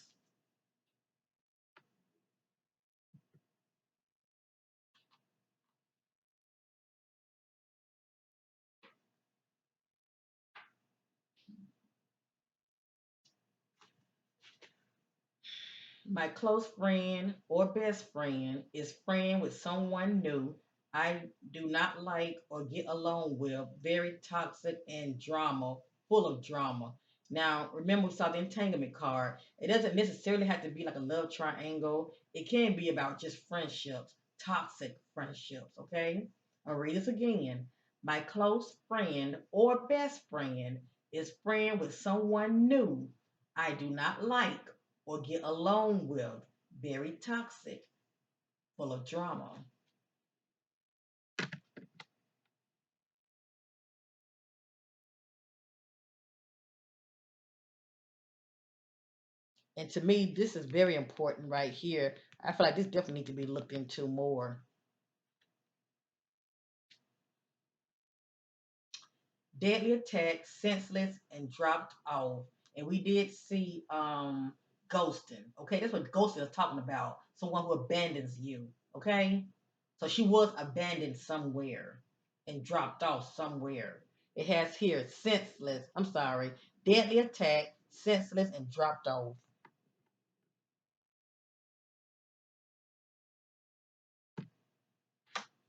My close friend or best friend is friend with someone new I do not like or get along with. Very toxic and drama, full of drama. Now, remember, we saw the entanglement card. It doesn't necessarily have to be like a love triangle. It can be about just friendships, toxic friendships, okay? I'll read this again. My close friend or best friend is friend with someone new I do not like or get along with. Very toxic, full of drama. And to me, this is very important right here. I feel like this definitely needs to be looked into more. Deadly attack, senseless, and dropped off. And we did see ghosting. Okay, that's what ghosting is talking about. Someone who abandons you. Okay, so she was abandoned somewhere and dropped off somewhere. It has here senseless. I'm sorry, deadly attack, senseless, and dropped off.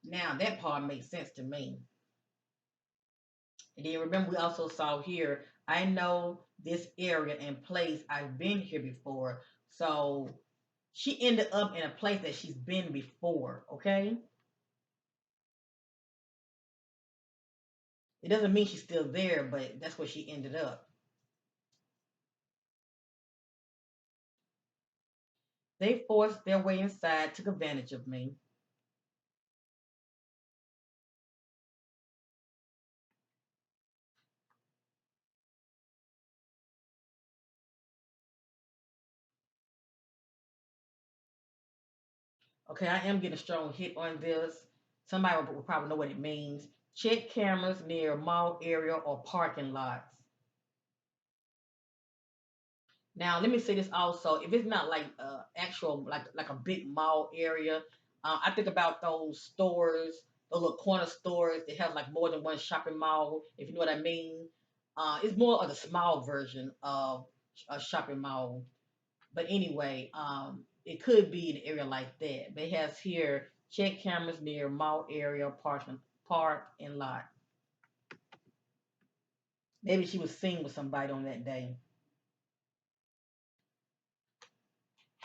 Now that part makes sense to me. And then remember, we also saw here, I know this area and place. I've been here before. So she ended up in a place that she's been before, okay? It doesn't mean she's still there, but that's where she ended up. They forced their way inside, took advantage of me. Okay, I am getting a strong hit on this. Somebody will probably know what it means. Check cameras near mall area or parking lots. Now, let me say this also. If it's not like actual, like a big mall area, I think about those stores, those little corner stores that have like more than one shopping mall. If you know what I mean, it's more of the small version of a shopping mall. But anyway, it could be an area like that. But it has here check cameras near mall area, park and lot. Maybe she was seen with somebody on that day.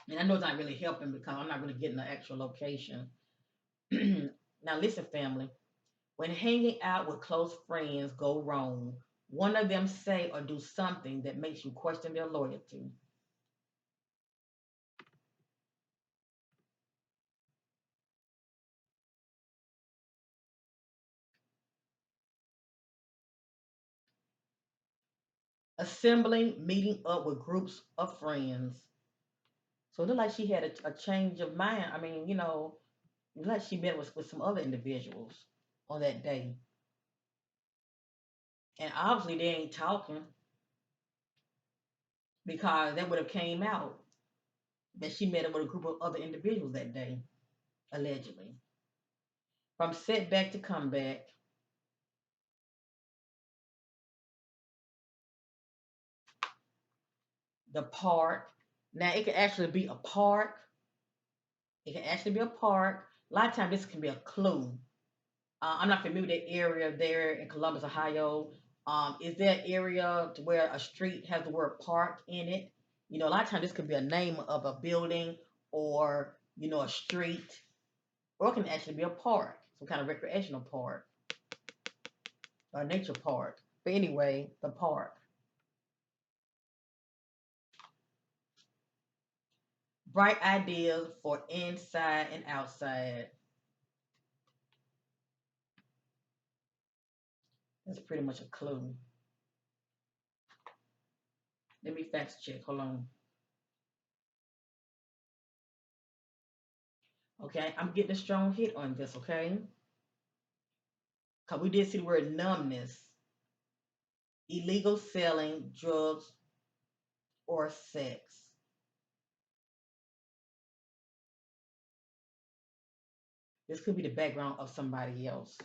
And I know it's not really helping because I'm not really getting the actual location. Now, listen, family. When hanging out with close friends go wrong, one of them say or do something that makes you question their loyalty. Assembling, meeting up with groups of friends. So it looked like she had a change of mind. I mean, it looked like she met with some other individuals on that day. And obviously they ain't talking because that would have came out that she met up with a group of other individuals that day, allegedly. From setback to comeback, the park. Now it can actually be a park. It can actually be a park. A lot of times this can be a clue. I'm not familiar with that area there in Columbus, Ohio. Is there an area to where a street has the word park in it? A lot of times this could be a name of a building or, a street, or it can actually be a park, some kind of recreational park or a nature park. But anyway, the park. Bright ideas for inside and outside. That's pretty much a clue. Let me fact check. Hold on. Okay, I'm getting a strong hit on this, okay? Because we did see the word numbness, illegal selling, drugs, or sex. This could be the background of somebody else.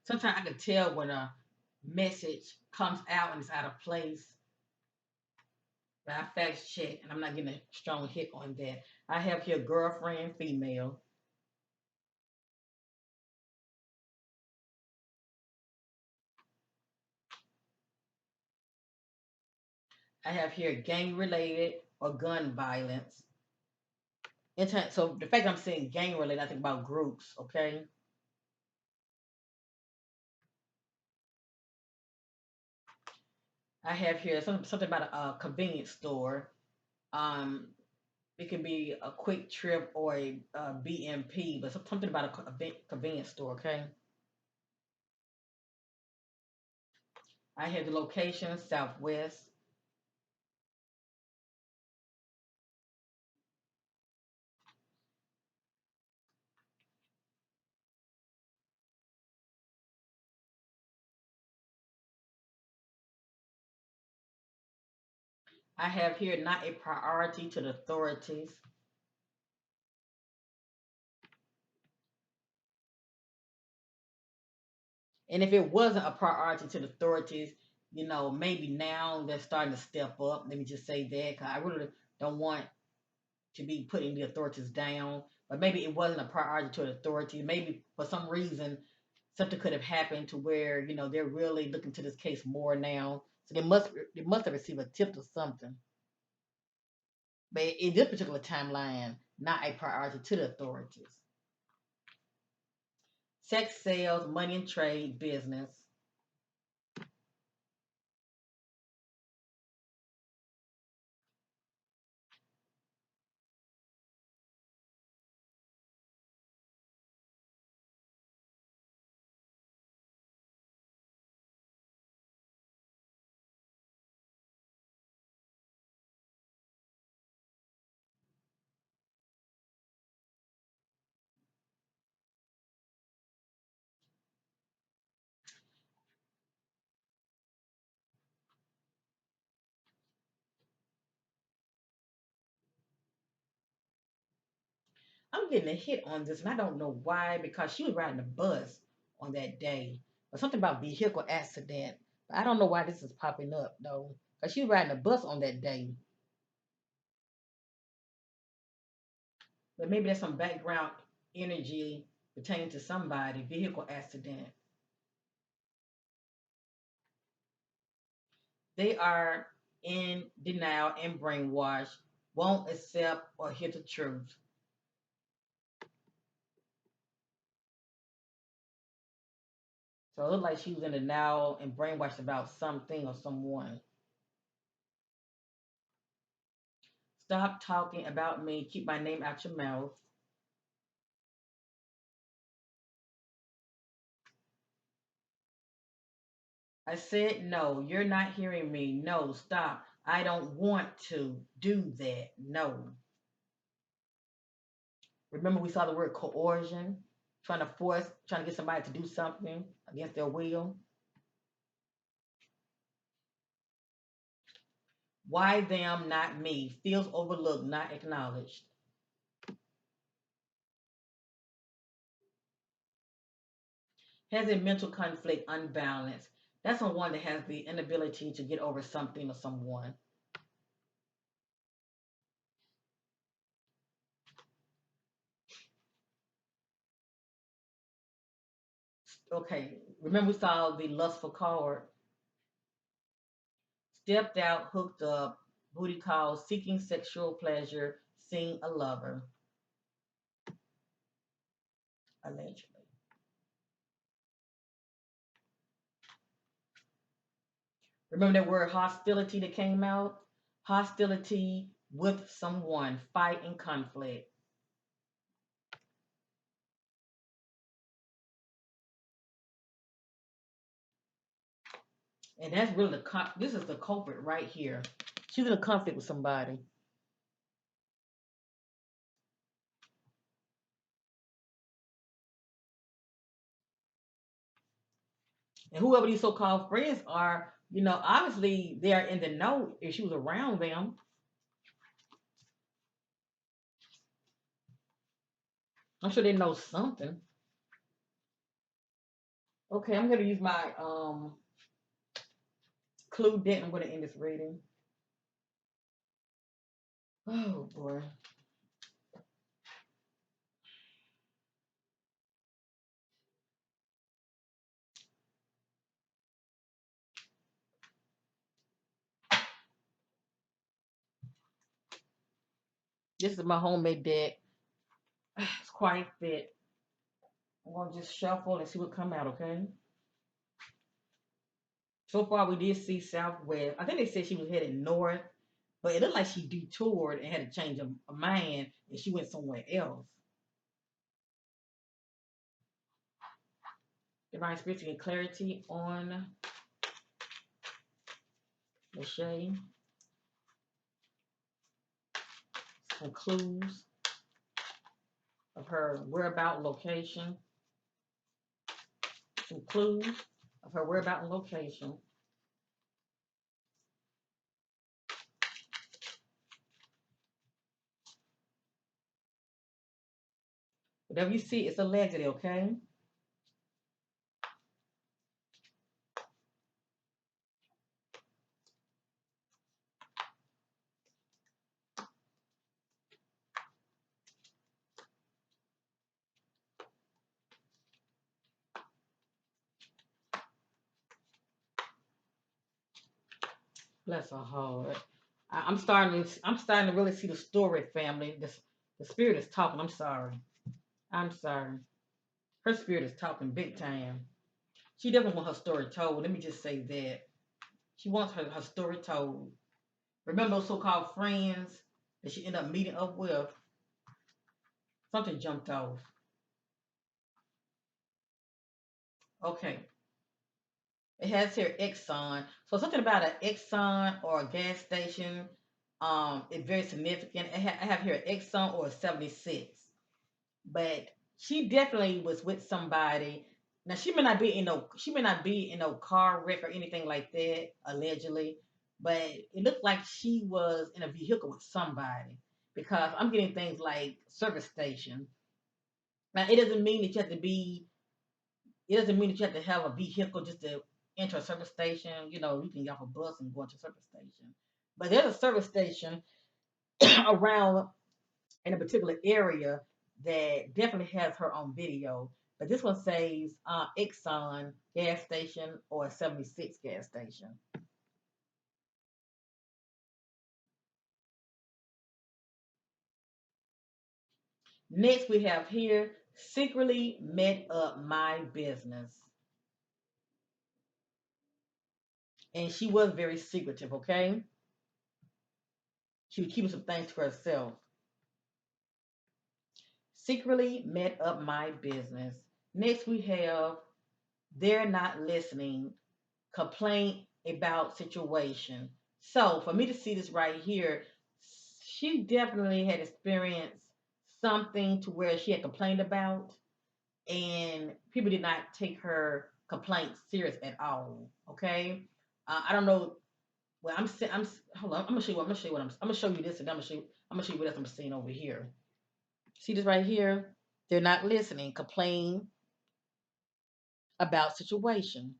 Sometimes I can tell when a message comes out and it's out of place. But I fact check and I'm not getting a strong hit on that. I have here girlfriend, female. I have here gang related or gun violence. So the fact I'm saying gang related, I think about groups, okay? I have here something about a convenience store. Um, it can be a quick trip or a BMP, but something about a convenience store, okay? I have the location, Southwest. I have here not a priority to the authorities. And if it wasn't a priority to the authorities, maybe now they're starting to step up. Let me just say that because I really don't want to be putting the authorities down. But maybe it wasn't a priority to the authorities. Maybe for some reason something could have happened to where they're really looking to this case more now. So they must have received a tip or something. But in this particular timeline, not a priority to the authorities. Sex sales, money and trade, business. I'm getting a hit on this, and I don't know why, because she was riding a bus on that day. But something about vehicle accident. I don't know why this is popping up, though. Because she was riding a bus on that day. But maybe there's some background energy pertaining to somebody, vehicle accident. They are in denial and brainwashed, won't accept or hear the truth. So it looked like she was in denial and brainwashed about something or someone. Stop talking about me. Keep my name out your mouth. I said no. You're not hearing me. No, stop. I don't want to do that. No. Remember, we saw the word coercion, trying to get somebody to do something against their will. Why them, not me? Feels overlooked, not acknowledged. Has a mental conflict, unbalanced. That's someone that has the inability to get over something or someone. Okay, remember we saw the lustful card. Stepped out, hooked up, booty call, seeking sexual pleasure, seeing a lover, allegedly. Remember that word hostility that came out? Hostility with someone, fight and conflict. And that's really this is the culprit right here. She's in a conflict with somebody. And whoever these so-called friends are, obviously they are in the know if she was around them. I'm sure they know something. Okay, I'm gonna use my clue deck. I'm gonna end this reading. Oh boy. This is my homemade deck. It's quite thick. I'm gonna just shuffle and see what come out, okay? So far we did see Southwest. I think they said she was headed north, but it looked like she detoured and had to change her mind and she went somewhere else. Divine Spirit to get clarity on LaShay. Some clues of her whereabout location. Some clues of her whereabout and location. Whatever you see, it's allegedly, okay? Bless her heart. I'm starting to really see the story, family. The spirit is talking. I'm sorry. I'm sorry. Her spirit is talking big time. She definitely wants her story told. Let me just say that. She wants her story told. Remember those so-called friends that she ended up meeting up with? Something jumped off. Okay. It has here Exxon. So something about an Exxon or a gas station is very significant. I have here Exxon or a 76. But she definitely was with somebody. Now she may not be in no car wreck or anything like that, allegedly, but it looked like she was in a vehicle with somebody because I'm getting things like service station. Now, it doesn't mean that you have to be. It doesn't mean that you have to have a vehicle just to enter a service station. You know, you can get off a bus and go into a service station. But there's a service station around in a particular area that definitely has her own video. But this one says Exxon gas station or 76 gas station. Next, we have here secretly met up my business. And she was very secretive, okay? She was keeping some things to herself. Secretly met up my business. Next, we have they're not listening. Complaint about situation. So for me to see this right here, she definitely had experienced something to where she had complained about, and people did not take her complaint serious at all. Okay, I don't know. Well, I'm hold on. I'm gonna show you. I'm gonna show you this, and I'm gonna show you what else I'm seeing over here. See this right here? They're not listening. Complain about situation.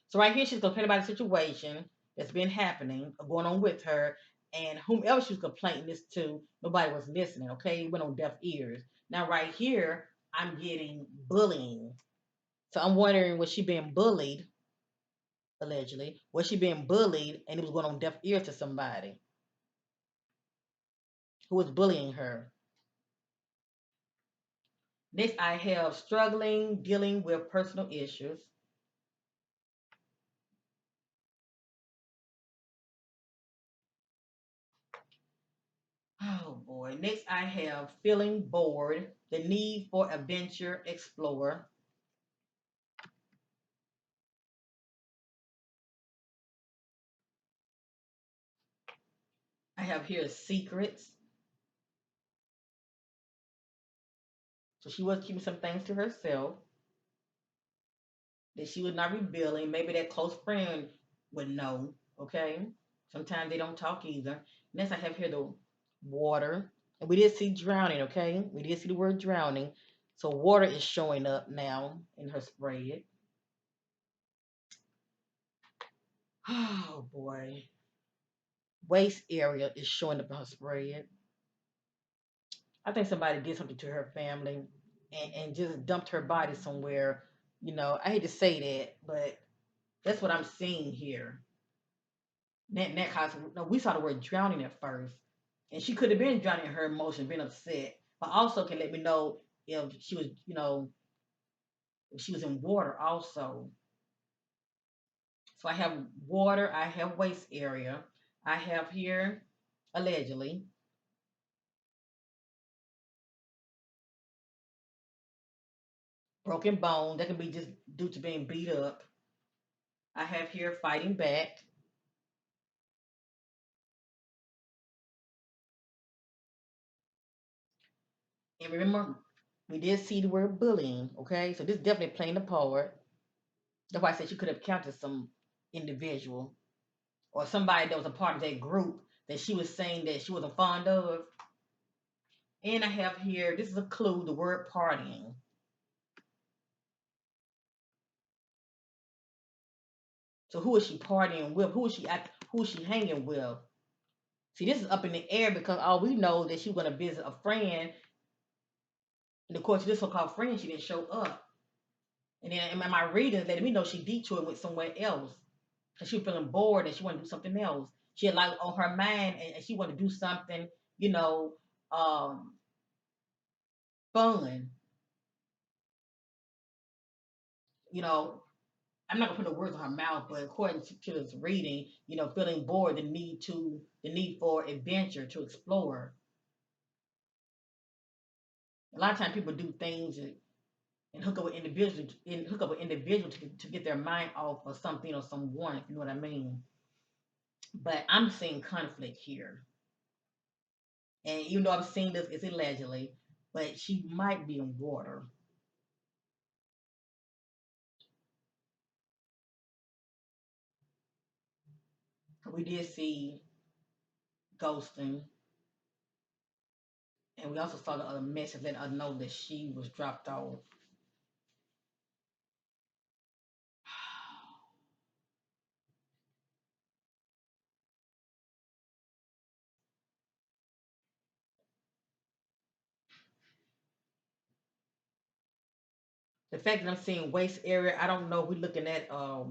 So right here, she's complaining about a situation that's been happening or going on with her, and whomever she was complaining this to, nobody was listening. Okay, it went on deaf ears. Now right here, I'm getting bullying. So I'm wondering, was she being bullied? Allegedly, was she being bullied, and it was going on deaf ears to somebody who was bullying her? Next, I have struggling dealing with personal issues. Oh boy. Next, I have feeling bored, the need for adventure, explore. I have here secrets. So she was keeping some things to herself that she was not revealing. Maybe that close friend would know. Okay. Sometimes they don't talk either. Next, I have here the water. And we did see drowning, okay? We did see the word drowning. So water is showing up now in her spread. Oh boy. Waist area is showing up in her spread. I think somebody did something to her family and just dumped her body somewhere. You know, I hate to say that, but that's what I'm seeing here. That cause no, we saw the word drowning at first, and she could have been drowning in her emotion, been upset, but also can let me know if she was, you know, if she was in water also. So I have water, I have waist area, I have here allegedly. Broken bone that can be just due to being beat up. I have here fighting back. And remember, we did see the word bullying, okay? So this definitely playing a part. That's why I said she could have counted some individual or somebody that was a part of that group that she was saying that she wasn't fond of. And I have here, this is a clue, the word partying. So who is she partying with? Who is she hanging with? See, this is up in the air because all we know that she was gonna visit a friend, and of course this so-called friend she didn't show up. And then in my reading letting me know she detoured and went somewhere else. Because she was feeling bored and she wanted to do something else. She had like on her mind and she wanted to do something, you know, um, fun. You know, I'm not gonna put the words in her mouth, but according to this reading, you know, feeling bored, the need for adventure to explore. A lot of times people do things and hook up with individuals to get their mind off of something or someone, if you know what I mean. But I'm seeing conflict here. And even though I'm seeing this, it's allegedly, but she might be in water. We did see ghosting. And we also saw the other message letting us know that she was dropped off. The fact that I'm seeing waist area, I don't know if we're looking at a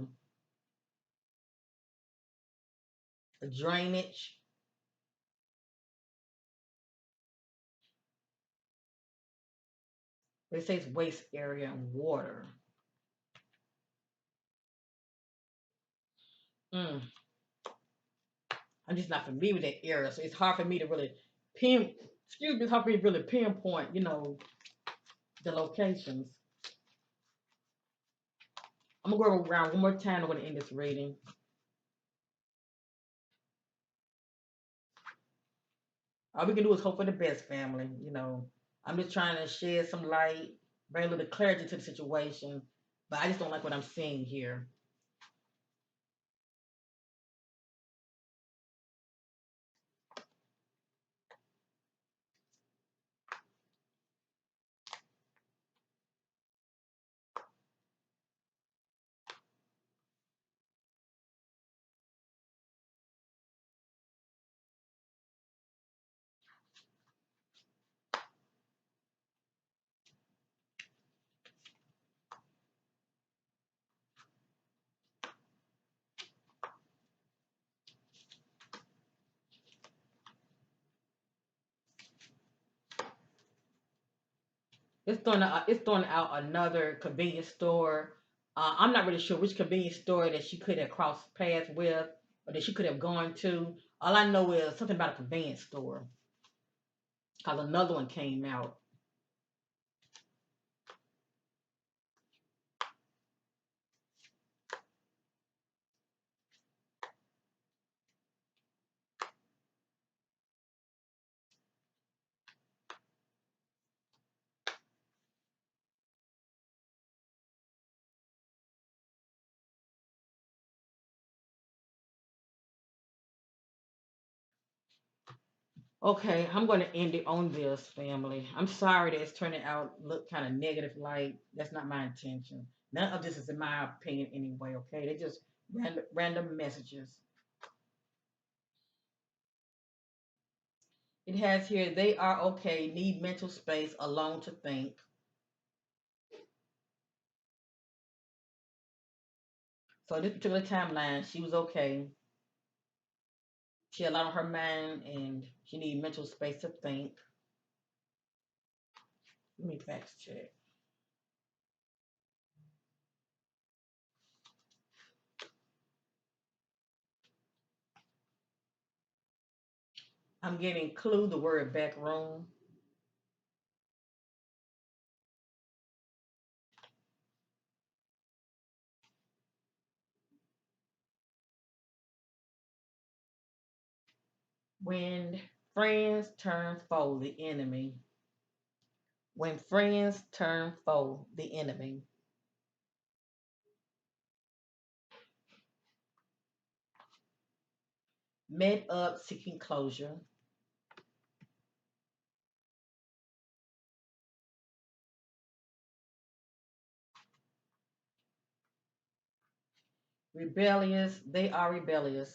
drainage. But it says waist area and water. Mm, I'm just not familiar with that area, so it's hard for me to really pin. Excuse me, it's hard for me to really pinpoint, the locations. I'm gonna go around one more time. I'm gonna end this reading. All we can do is hope for the best, family. I'm just trying to shed some light, bring a little clarity to the situation, but I just don't like what I'm seeing here. It's throwing out another convenience store. I'm not really sure which convenience store that she could have crossed paths with or that she could have gone to. All I know is something about a convenience store because another one came out. Okay, I'm going to end it on this, family. I'm sorry that it's turning out look kind of negative light. That's not my intention. None of this is in my opinion anyway, okay? They're just random messages. It has here, they are okay, need mental space, alone to think. So this particular timeline, she was okay. She had a lot on her mind and she needed mental space to think. Let me fact check. I'm getting clue the word back room. When friends turn foe, the enemy. When friends turn foe, the enemy. Met up seeking closure. Rebellious, they are rebellious.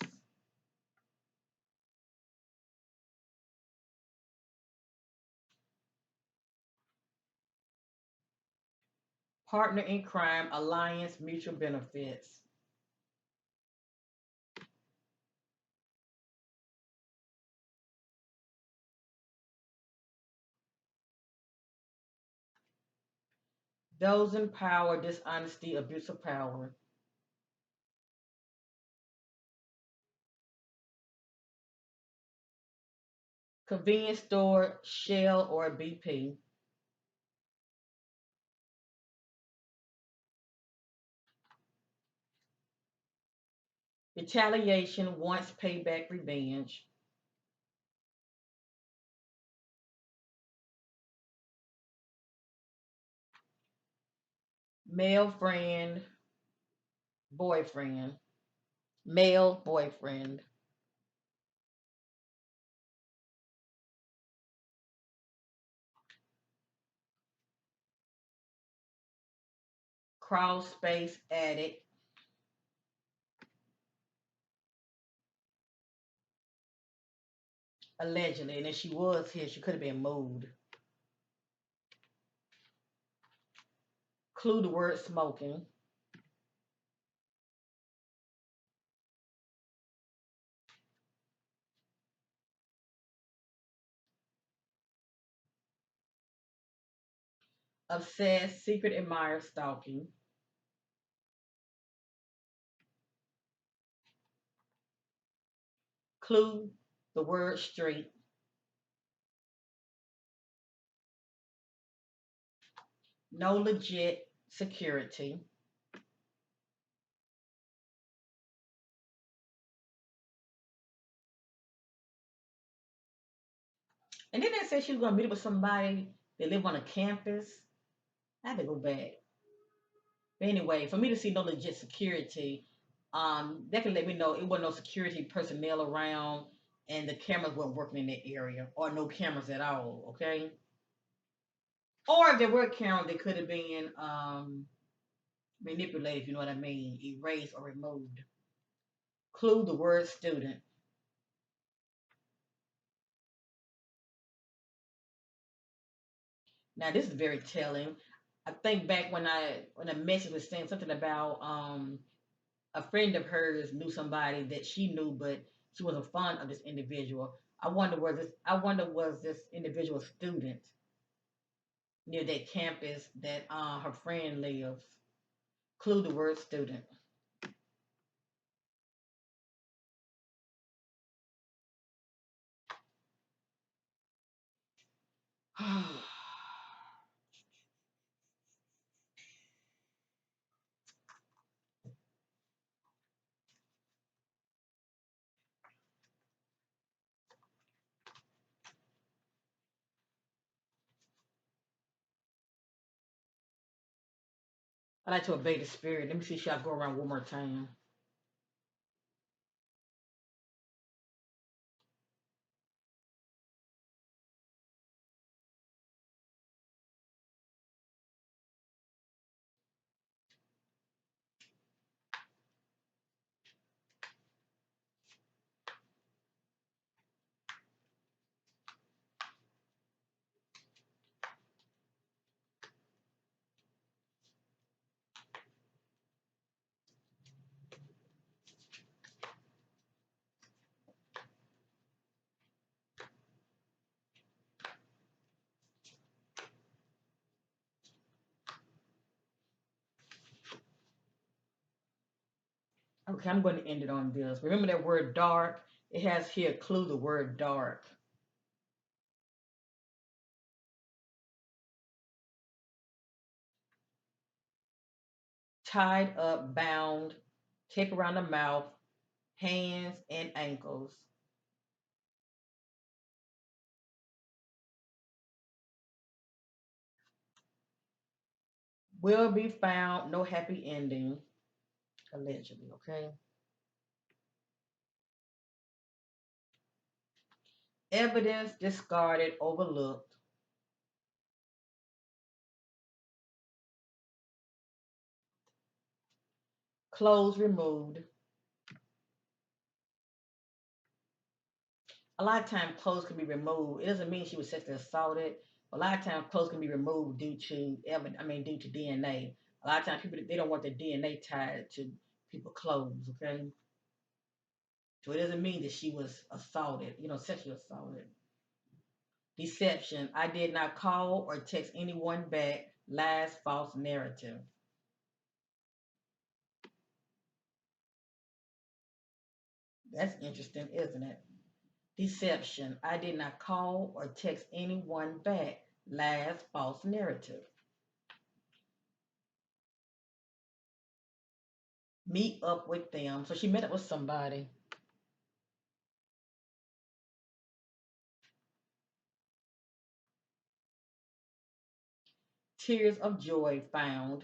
Partner in crime, alliance, mutual benefits. Those in power, dishonesty, abuse of power. Convenience store, Shell or BP. Retaliation, wants payback, revenge. Male friend, boyfriend. Male boyfriend. crawl space added. Allegedly, and if she was here, she could have been moved. Clue the word smoking. Obsessed, secret admirer, stalking. Clue the word street. No legit security. And then they said she was gonna meet up with somebody that live on a campus. I had to go back. But anyway, for me to see no legit security, that can let me know it wasn't no security personnel around and the cameras weren't working in that area or no cameras at all, okay? Or if there were cameras, they could have been manipulated, if you know what I mean, erased or removed. Clue the word student. Now this is very telling. I think back when a message was saying something about a friend of hers knew somebody that she knew, but she wasn't fond of this individual. I wonder was this individual a student near that campus that her friend lives. Clue the word student. I like to obey the spirit. Let me see, shall I go around one more time? Okay, I'm going to end it on this. Remember that word dark? It has here clue the word dark. Tied up, bound, tape around the mouth, hands, and ankles. Will be found, no happy ending. Allegedly, okay? Evidence discarded, overlooked. Clothes removed. A lot of times clothes can be removed. It doesn't mean she was sexually assaulted. A lot of times clothes can be removed due to due to DNA. A lot of times people they don't want their DNA tied to people's clothes, okay? So it doesn't mean that she was assaulted, sexually assaulted. Deception. I did not call or text anyone back. Lies, false narrative. That's interesting, isn't it? Deception. I did not call or text anyone back. Lies, false narrative. Meet up with them. So she met up with somebody. Tears of joy found.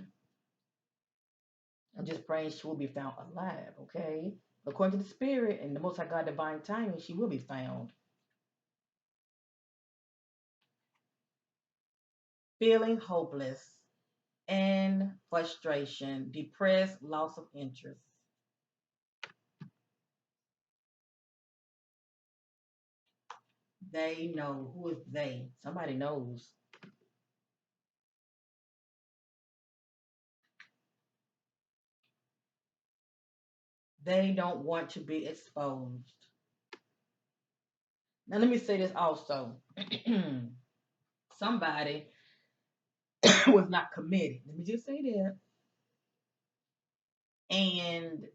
I'm just praying she will be found alive, okay? According to the spirit and the Most High God divine timing, she will be found. Feeling hopeless. and frustration, depressed, loss of interest. They know. Who is they? Somebody knows. They don't want to be exposed. Now, let me say this also. Somebody was not committed. Let me just say that. And,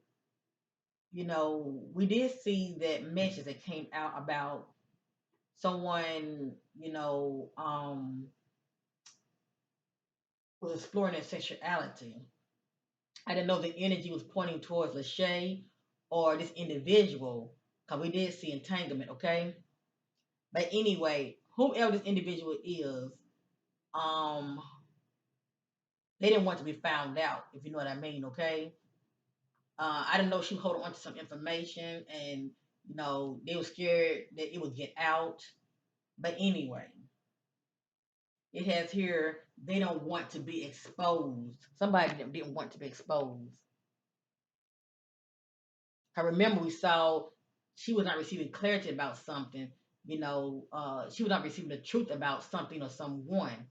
we did see that message that came out about someone, was exploring their sexuality. I didn't know the energy was pointing towards LaShay or this individual, because we did see entanglement, okay? But anyway, whomever this individual is, um, they didn't want to be found out, if you know what I mean, okay? I didn't know she was holding on to some information, and they were scared that it would get out. But anyway, it has here they don't want to be exposed. Somebody didn't want to be exposed. I remember we saw she was not receiving clarity about something. She was not receiving the truth about something or someone.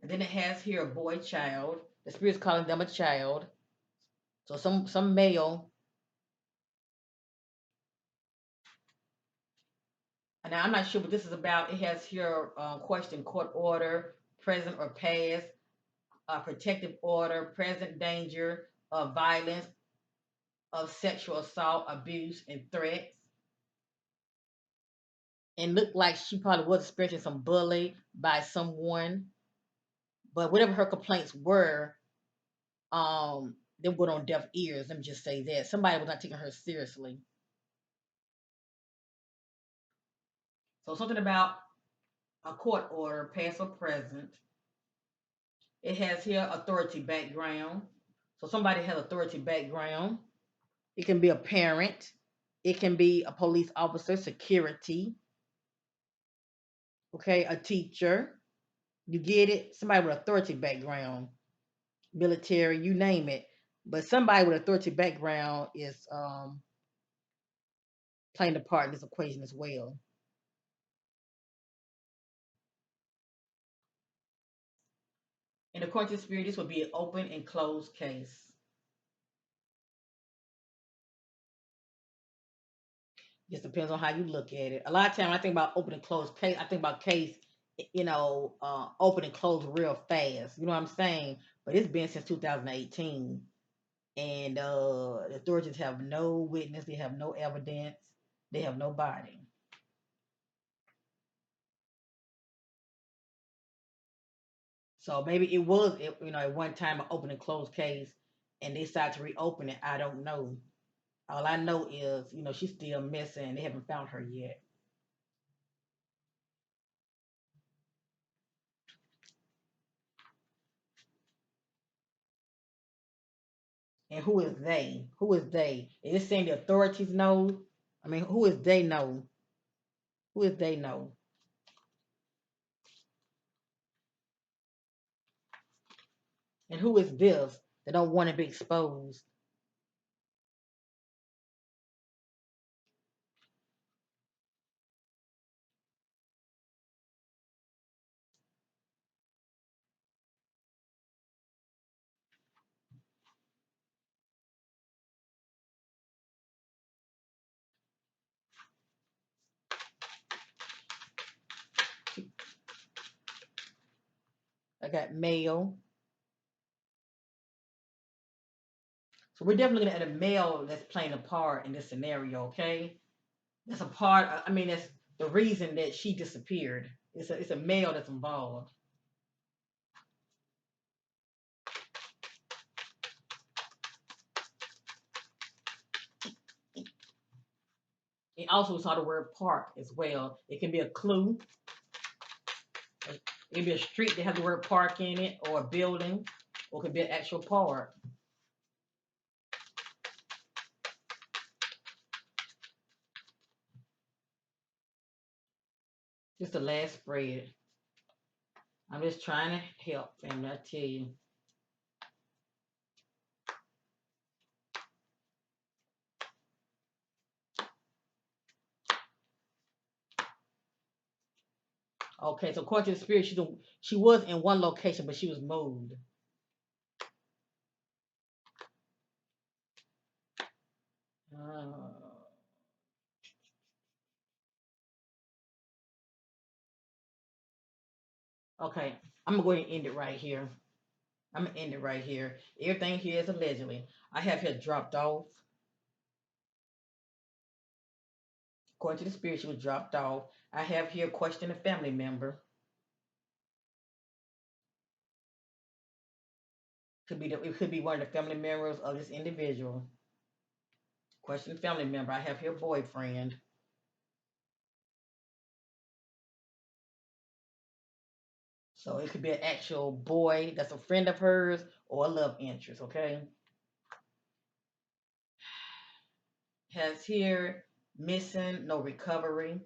And then it has here a boy child. The spirit's calling them a child. So some male. And I'm not sure what this is about. It has here question court order, present or past, protective order, present danger of violence, of sexual assault, abuse, and threats. And looked like she probably was experiencing some bully by someone. But whatever her complaints were, they were going on deaf ears. Let me just say that. Somebody was not taking her seriously. So something about a court order, past or present. It has here authority background. So somebody has authority background. It can be a parent. It can be a police officer, security. Okay, a teacher. You get it? Somebody with authority background, military, you name it. But somebody with authority background is playing the part in this equation as well. In the court of spirit, this would be an open and closed case. Just depends on how you look at it. A lot of times, I think about open and closed case. I think about case, open and closed real fast. You know what I'm saying? But it's been since 2018, and the authorities have no witness. They have no evidence. They have no body. So maybe it was, at one time an open and closed case, and they decided to reopen it. I don't know. All I know is, she's still missing. They haven't found her yet. And who is they? Who is they? Is it saying the authorities know? I mean, who is they know? Who is they know? And who is this that don't want to be exposed? I got male. So we're definitely looking at a male that's playing a part in this scenario, okay? That's a part, I mean, that's the reason that she disappeared. It's a male that's involved. It also saw the word park as well. It can be a clue. It can be a street that has the word park in it, or a building, or it could be an actual park. Just the last spread. I'm just trying to help, family. I tell you. Okay, so according to the spirit, she was in one location, but she was moved. Uh, okay, I'm gonna go ahead and end it right here. I'm gonna end it right here. Everything here is allegedly. I have here dropped off. According to the spirit, she was dropped off. I have here question a family member. It could be one of the family members of this individual. Question family member. I have here boyfriend. So it could be an actual boy that's a friend of hers or a love interest, okay? Has here missing, no recovery.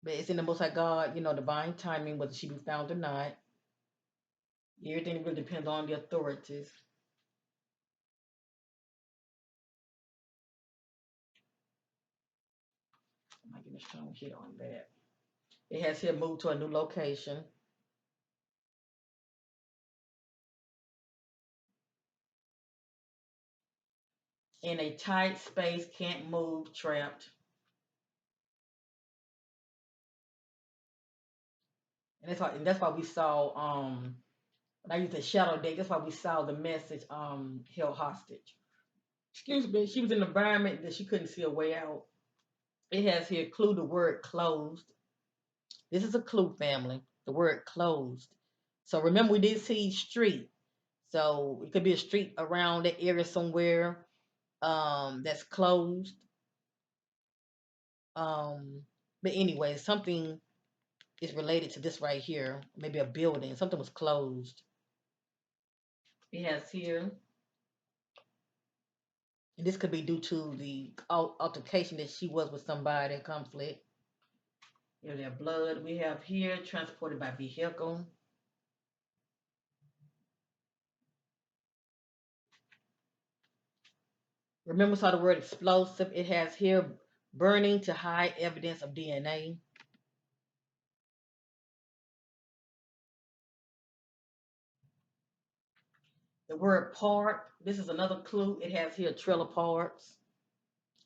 But it's in the Most High God, divine timing, whether she be found or not. Everything really depends on the authorities. I'm not getting a strong hit on that. It has here moved to a new location. In a tight space, can't move, trapped. And that's why we saw when I used the shadow deck, that's why we saw the message held hostage. Excuse me, she was in an environment that she couldn't see a way out. It has here clue the word closed. This is a clue, family. The word closed. So remember we did see street. So it could be a street around that area somewhere that's closed. Um but anyway, something is related to this right here. Maybe a building. Something was closed. It has here. And this could be due to the altercation that she was with somebody, conflict. Their blood we have here, transported by vehicle. Remember, saw the word explosive. It has here burning to hide evidence of DNA. The word park. This is another clue. It has here trailer parks.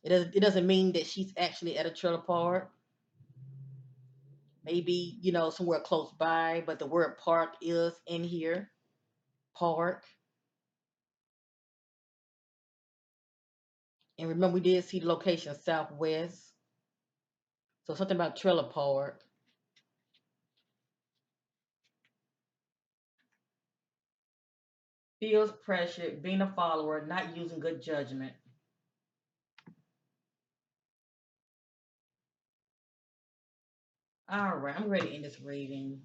It doesn't mean that she's actually at a trailer park. Maybe somewhere close by, but the word park is in here. Park. And remember, we did see the location southwest. So something about trailer park. Feels pressure, being a follower, not using good judgment. All right, I'm ready to end this reading.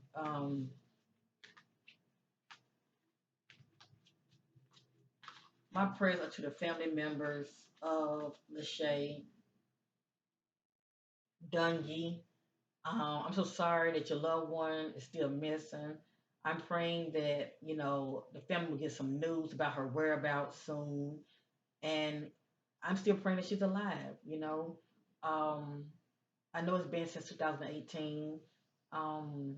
My prayers are to the family members of LaShay, Dungey. I'm so sorry that your loved one is still missing. I'm praying that, the family will get some news about her whereabouts soon. And I'm still praying that she's alive. Um, I know it's been since 2018. Um,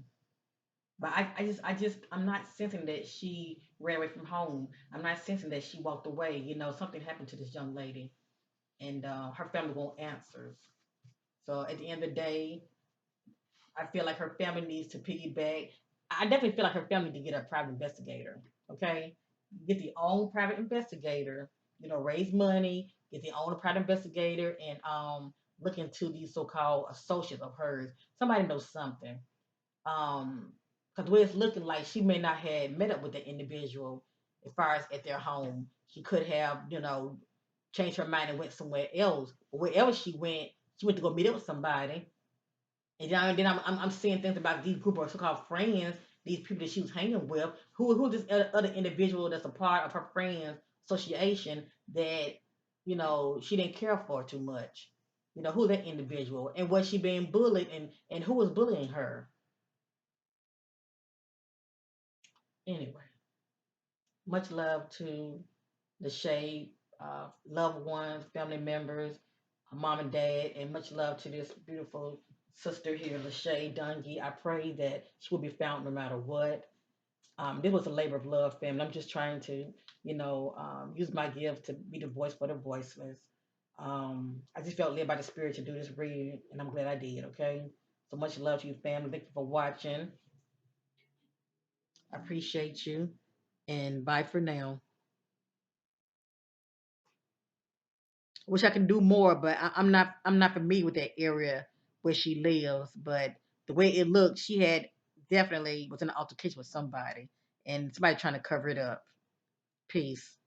but I'm not sensing that she ran away from home. I'm not sensing that she walked away. Something happened to this young lady, and her family won't answer. So at the end of the day, I feel like her family needs to piggyback. I definitely feel like her family need to get a private investigator. Okay, get the own private investigator. Raise money, get the own private investigator, and look into these so-called associates of hers. Somebody knows something. Because the way it's looking like she may not have met up with the individual as far as at their home. She could have, changed her mind and went somewhere else. But wherever she went to go meet up with somebody. And then I'm seeing things about these group of so-called friends, these people that she was hanging with, who this other individual that's a part of her friends association that she didn't care for too much. Who that individual and was she being bullied and who was bullying her? Anyway, much love to LaShay, loved ones, family members, mom and dad, and much love to this beautiful sister here, LaShay Dungey. I pray that she will be found no matter what. This was a labor of love, family. I'm just trying to, use my gift to be the voice for the voiceless. I just felt led by the Spirit to do this reading, and I'm glad I did. Okay, so much love to you, family. Thank you for watching. I appreciate you, and bye for now. Wish I can do more, but I'm not familiar with that area where she lives. But the way it looked, she had definitely was in an altercation with somebody, and somebody trying to cover it up. Peace.